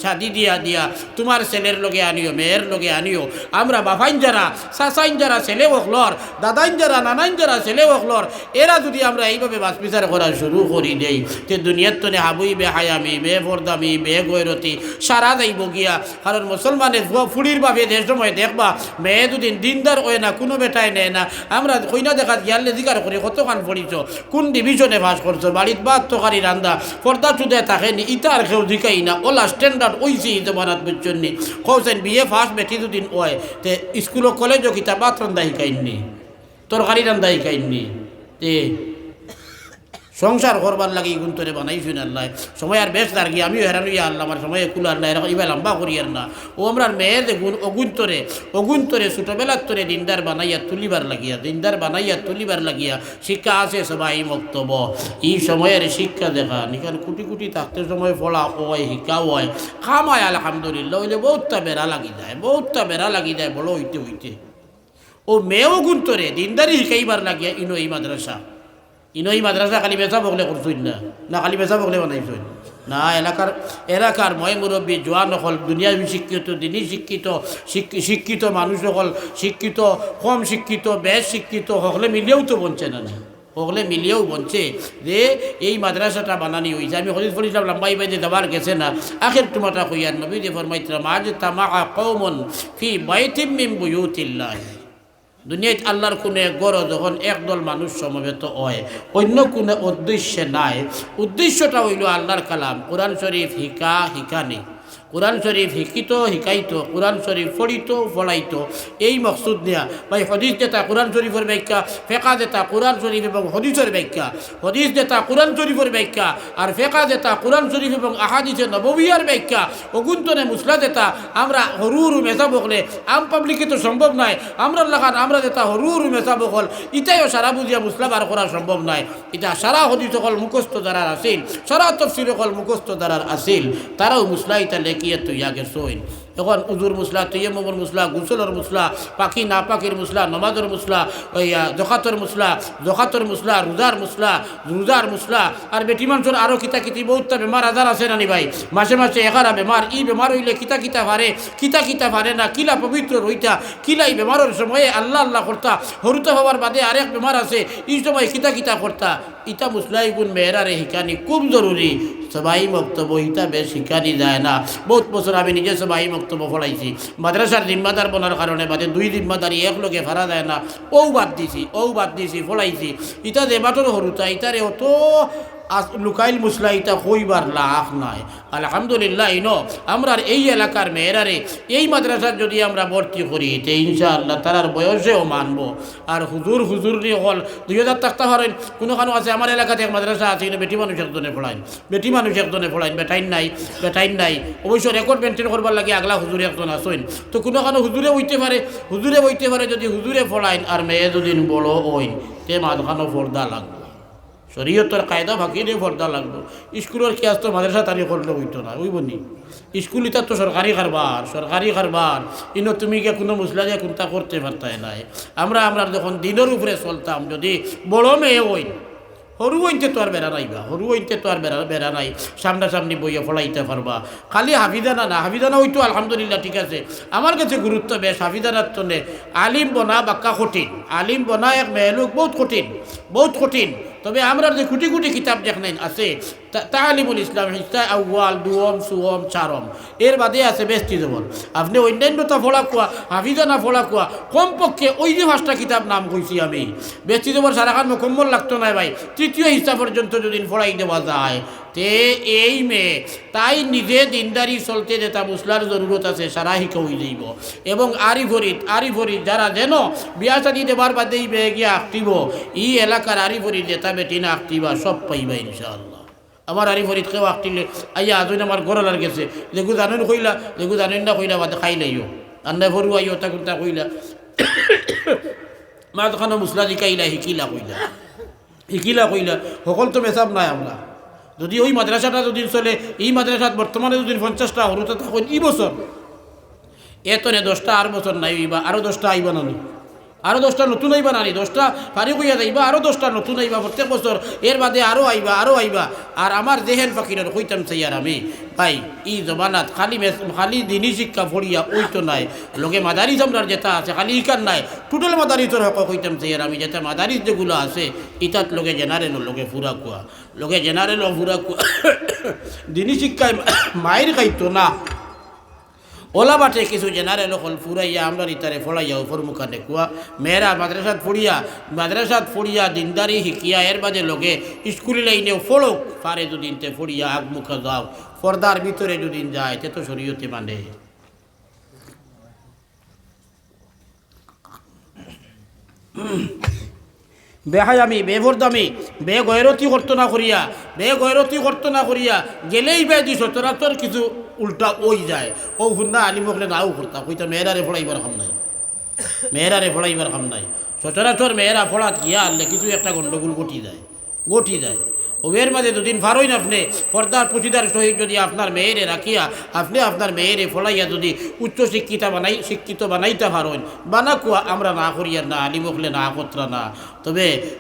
শাদি দিয়া তোমার ছেলের লগে আনিও, মেয়ের লগে আনিও। আমরা বাফাইন যারা চাচাইন যারা ছেলে ওখলর, দাদাইন যারা নানাইন যারা ছেলে ওখলর, এরা যদি আমরা এইভাবে বাস বিচার করা শুরু করি দেই তে দুনিয়ার তনে হাবুই বে হায়ামি বে ফর্দামি বে গৈরতি সারা যাইব গিয়া। কারণ মুসলমানের ফুড়ির বাবে যে সময় দেখবা মেয়ে দুদিন দিনদার হয় না, কোনো বেটায় নেয় না। আমরা কইনা দেখা গিয়ালে জিকার করি কতক্ষণ পড়িছ, কোন ডিভিশনে বাস করছো, বাড়িত বাদ তরকারি রান্দা পর্দা চুদে থাকেনি, ইতার কেউ দিকাই না, ওলা স্ট্যান্ডার্ড ওইসি হিতে বানাত বুঝছেননি। কৌছেন বিয়ে ফার্স্ট বেটি দুদিন ওয় তে স্কুল কলেজও কিতা বাত রান্দা শিকাইনি, তরকারি রান্দা শিকাইনি। তে সংসার করবার লাগে ইগুন তোরে বানাইছুন আল্লাহ সময় আর বেশ দাঁড়িয়ে আমিও হেরান ইয়া আল্লাহ আমার সময় কুলার না এরকম ইবা লম্বা করিয়ার না ও আমরা মেয়ের গুণ অগুণ তোরে ছোটোবেলার তোরে দিনদার বানাইয়া তুলিবার লাগিয়া দিনদার বানাইয়া তুলিবার লাগিয়া শিক্ষা আছে সবাই বক্তব্য এই সময়ের শিক্ষা দেখা নিখান কুটি কুটি থাকতে সময় ফলা হয় শিক্ষা হয় খামায় আলহামদুলিল্লাহ হইলে বহুতটা বেড়া লাগি যায় বলো হইতে ও মেয়েও গুণ তোরে দিনদারি শিখাইবার লাগিয়া ইনো এই মাদ্রাসা খালি বেচা বকলে করছুন না খালি বেচা বকলে বানাইছুন না এলাকার ময় মুরব্বী জোয়ান হল দুনিয়া শিক্ষিত দিনই শিক্ষিত মানুষ হল শিক্ষিত কম শিক্ষিত বেশ শিক্ষিত হকলে মিলিয়েও তো বঞ্চে না হকলে মিলিয়েও বলছে যে এই মাদ্রাসাটা বানানি হয়েছে আমি হদিস পড়িলাম লম্বাই বাইদে দেবার গেছে না আখের তোমাটা কইয়ার নবী যে ফরমাইতরাম আজ তামা কওমুন ফি বাইতিম মিন বুয়ুতিল্লাহ দুনিয়ায় আল্লাহর কোনো গড় যখন একদল মানুষ সমবেত হয় অন্য কোনো উদ্দেশ্যে নাই উদ্দেশ্যটা হইল আল্লাহর কালাম কোরআন শরীফ হিকানি কোরআন শরীফ শিকাইতো কোরআন শরীফ ফড়াইতো এই মকসুদ নিয়া ভাই হদিস দেতা কোরআন শরীফের ব্যাখ্যা ফেকা দেতা কোরআন শরীফ এবং হদিসের ব্যাখ্যা হদিস দেতা কোরআন শরীফের ব্যাখ্যা আর ফেকা দেতা কোরআন শরীফ এবং আহাদিসে নববিয়ার ব্যাখ্যা অগুন্তনে মুসলা দেতা আমরা হরু মেসা বকলে আম পাবলিকে তো সম্ভব নয় আমরা লাগান আমরা দেতা হরু মেসা বকল ইটাইও সারা বুঝিয়া মুসলা বার করা সম্ভব নয় এটা সারা হদিস সকল মুখস্থ দ্বারার আসিল সারা তফসির সকল মুখস্থ দ্বারার আসিল তারাও মুসলা ইতা লেখিয়ে তুই আগে সইন এখন উজুর মুসলা তৈয়মর মুসলা গুসলর মুসলা পাখি না পাখির মুসলা নমাজর মুসলা জকাতর মুসলা রোজার মুসলা আর বেটি মানুষের আরও কিতা বহুতটা বেমার আজার আছে নানি ভাই মাসে এগারা বেমার বেমার হইলে কিতা পারে না কিলা পবিত্র রইতা কিলা এই বেমারের সময়ে আল্লাহ করতা হরুতা হওয়ার বাদে আরেক বেমার আছে এই সময় কিতা করতা ইটা মুসলাই গুণ মেয়েরারে শিকানি খুব জরুরি সবাই বক্তব্য ইটা বেশ শিকানি যায় না বহুত বছর আমি নিজে সবাই বক্তব্য ফলাইছি মাদ্রাসার জিম্মাদার বনার কারণে বাদে দুই জিম্মাদারি একলগে ফারা যায় না ও বাদ দিছি ফলাইছি ইটা দেবাটোর হরুতা ইটারে অত লুকাইল মুসলা ইটা কইবার লাভ নাই আলহামদুলিল্লাহ ইনো আমরা এই এলাকার মেয়েরারে এই মাদ্রাসার যদি আমরা ভর্তি করি তে ইনশাআল্লাহ তারার বয়সেও মানবো আর হুজুর নিয়ে হল 2000 টাকা পারেন কোনো আছে আমার এলাকাতে এক মাদ্রাসা আছে বেটি মানুষ একজনে পড়াইন বেটাইন নাই অবশ্য রেকর্ড মেনটেন করবার লাগে আগলা হুজুরে একজন আসেন তো কোনো হুজুরে হইতে পারে যদি হুজুরে পড়াইন আর মেয়ে যদি বড় হইন তে মাঝখানো পর্দা লাগবে শরীয়তের কায়দা ফাঁকি দিয়ে পর্দা লাগবে স্কুলের কি আসতো মাদ্রাসা তারি করলে হইতো না ওই বনি স্কুল ইতার তো সরকারি কারবার ইনো তুমি গিয়ে কোনো মুসলা দিয়ে কোনটা করতে পারতাই নাই আমরা যখন দিনের উপরে চলতাম যদি বড় মেয়ে হই হরু হইতে তো আর বেড়া নাই সামনাসামনি বইয়ে পড়াইতে পারবা খালি হাফিদানা হইতো আলহামদুলিল্লাহ ঠিক আছে আমার কাছে গুরুত্ব বেশ হাফিদানার তনে আলিম বনা বাক্কা কঠিন আলিম বনা এক মেহলুক বহুত কঠিন তবে আমরা যে কুটি কিতাব দেখলেন আছে তালিমুল ইসলাম হিসা আউ্বাল দুয়ম সুয়ম চারম এর বাদে আছে বেস্তি জবর আপনি অন্যান্যতা ফলা কোয়া হাফিজানা ফলা কোয়া কমপক্ষে ওই যে 5টা কিতাব নাম কইছি আমি বেস্তি জবর সারাখান মোকম্মল লাগতো না ভাই তৃতীয় হিসা পর্যন্ত যদি ফলাই দেওয়া যায় তে এই মেয়ে তাই নিজে দিনদারি চলতে যেটা মুসলার জরুরত আছে সারা শিখা হয়ে যাইব এবং আরি ফরিদ যারা যেন বিয়া শাদি দেবার বাদেই বেয়ে গিয়ে আঁকটিব এই এলাকার আরি ফরিদ যেটা বেটি না আঁকটিবা সব পাইবা ইনশাআল্লাহ আমার আরি ফরিদ কেউ আঁকটিলে আইয়া আজই আমার গড়ালার গেছে যেগু জানেন না কইলা বাদে খাই লাইও আন্না ভরু আইও তা কইলা মাঝখানে মুসলা জিকাইলা হিকিলা কইলা সকল তো মেসাব নাই আমরা যদি ওই মাদ্রাসাটা যদি চলে এই মাদ্রাসাত বর্তমানে যদি 50টা হরুতে থাকুন এই বছর এতনে 10টা আর বছর নাই হইবা আরও 10টা আইবা নানি আরও 10টা নতুন আইবা নানি 10টা ফারি কইয়া যাইবা আরও 10টা নতুন আইবা প্রত্যেক বছর এর বাদে আরও আইবা আর আমার জেহেন ফাকিরের কইতাম চাই আর আমি ভাই এই জমানাত খালি দিনী শিক্ষা পড়িয়া ওই তো নাই লোকে মাদারিস আমরার যেটা আছে খালি ইকার নাই টোটাল মাদারিসের হক কইতাম চাই আর আমি যেটা মাদারিস যেগুলো আছে ইটাত লোকে জেনারেল লোকে ফুরা কুয়া দিনী শিক্ষায় মায়ের খাইতো না ওলা বাটে কিছু জেনারেল হল ফুরাইয়া আমরা ইতারে ফলাইয়া উপর মুখানে কুয়া মেয়েরা মাদ্রাসাত ফড়িয়া দিনদারি শিকিয়া এর বাদে লোকে স্কুল লাইনেও ফলক পারে দুদিন তে ফড়িয়া আগ মুখে যাও পর্দার ভিতরে দুদিন যায় তে তো শরীয়তে মানে বেহায়ামি বেভরদামি বেগয়রতি করতো না করিয়া গেলেই বেদি সচরাচর কিছু উল্টা ওই যায় ও হুন্না আলিম হলে নাও করতা কইতা মেয়েরারে ফড়াইবার খাম নাই সচরাচর মেয়েরা ফড়াত গিয়া আনলে কিছু একটা গণ্ডগোল গটি যায় ওয়ের মাঝে দুদিন ফারইন আপনি পর্দার পুচিদার সহিত যদি আপনার মেয়েরে রাখিয়া আপনি আপনার মেয়েরে ফলাইয়া যদি উচ্চ শিক্ষিত বানাইতে পারেন বানাকুয়া আমরা না করিয়া না আলিম হলে না কতরা না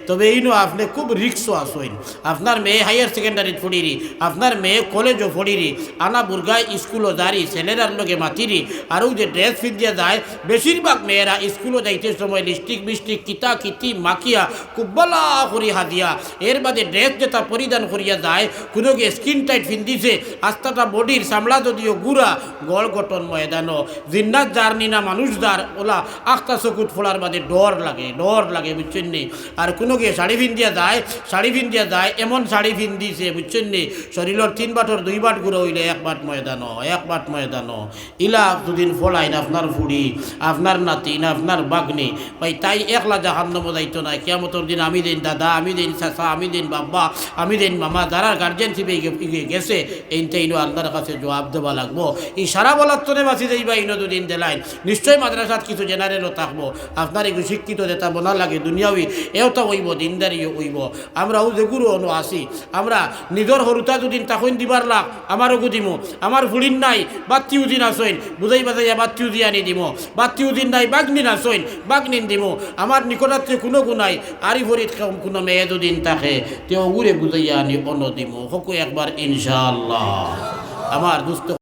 তবে এইনো আপনি খুব রিক্সও আসইন আপনার মেয়ে হায়ার সেকেন্ডারিত পড়িরি আপনার মেয়ে কলেজও পড়িরি আনা বুর্গায় স্কুলও যারি ছেলেরার লগে মাতিরি আরও যে ড্রেস পিন্ধিয়া যায় বেশিরভাগ মেয়েরা স্কুলও যাইতে সময় লিপস্টিক মিস্টিক কিতি মাখিয়া খুব বলা করি হাদিয়া এর বাদে ড্রেস যেটা পরিধান করিয়া যায় কোনো গিয়ে স্কিন টাইট পিন্ধিছে আস্তাটা বডির সামলা যদিও গুড়া গড় গঠন ময়দানো জিন্নাত জার্নি না মানুষ যার ওলা আখতা চকুত ফোলার বাদে ডর লাগে বুঝছেন নি আর কোনো গিয়ে শাড়ি পিন্ধিয়া যায় এমন শাড়ি পিন্ধিছে বুঝছেন নি শরীরের 3 বাটর 2 বাট গুঁড়ো হইলে 1 বাট ময়দানো ইলা দুদিন ফলাইন আপনার ফুড়ি আপনার নাতিন আপনার বাগনি ভাই তাই একলা জাহান্নাম যাইতো না কিয়ামতের দিন আমি দিন দাদা আমি দিন চাচা আমি দিন বাবা আমি দিন মামা যারা গার্জেনশিপে গেছে এইটা ইনো আল্লাহর কাছে জবাব দেওয়া লাগবো এই সারা বলার তোরে বাঁচি যাইবা ইনো দুদিন দেলাইন নিশ্চয়ই মাদ্রাসাত কিছু জেনারেলও থাকবো আপনার এগুলো শিক্ষিত যেটা বলা লাগে দুনিয়াবি এও তো হইব দিনদারিও হইব আমরাও যেগুলো অনু আসি আমরা নিজের হরুতা দুদিন তখন দিবার লাগ আমারও গুদিমো আমার ফুলিন নাই বাত্তিও দিন আসইন বুঝাই বাজাইয়া বাত্তিও দিয়ে আনি দিব বাত্তিও দিন নাই বাগনিন আসইন বাগনিন দিব আমার নিকটাত্রে কোনো গুণাই আরি ভরিত কোনো মেয়ে দুদিন থাকে তেও উড়ে বুঝাইয়া আনি অন্য দিব হকু একবার ইনশাআল্লাহ আমার দুস্থ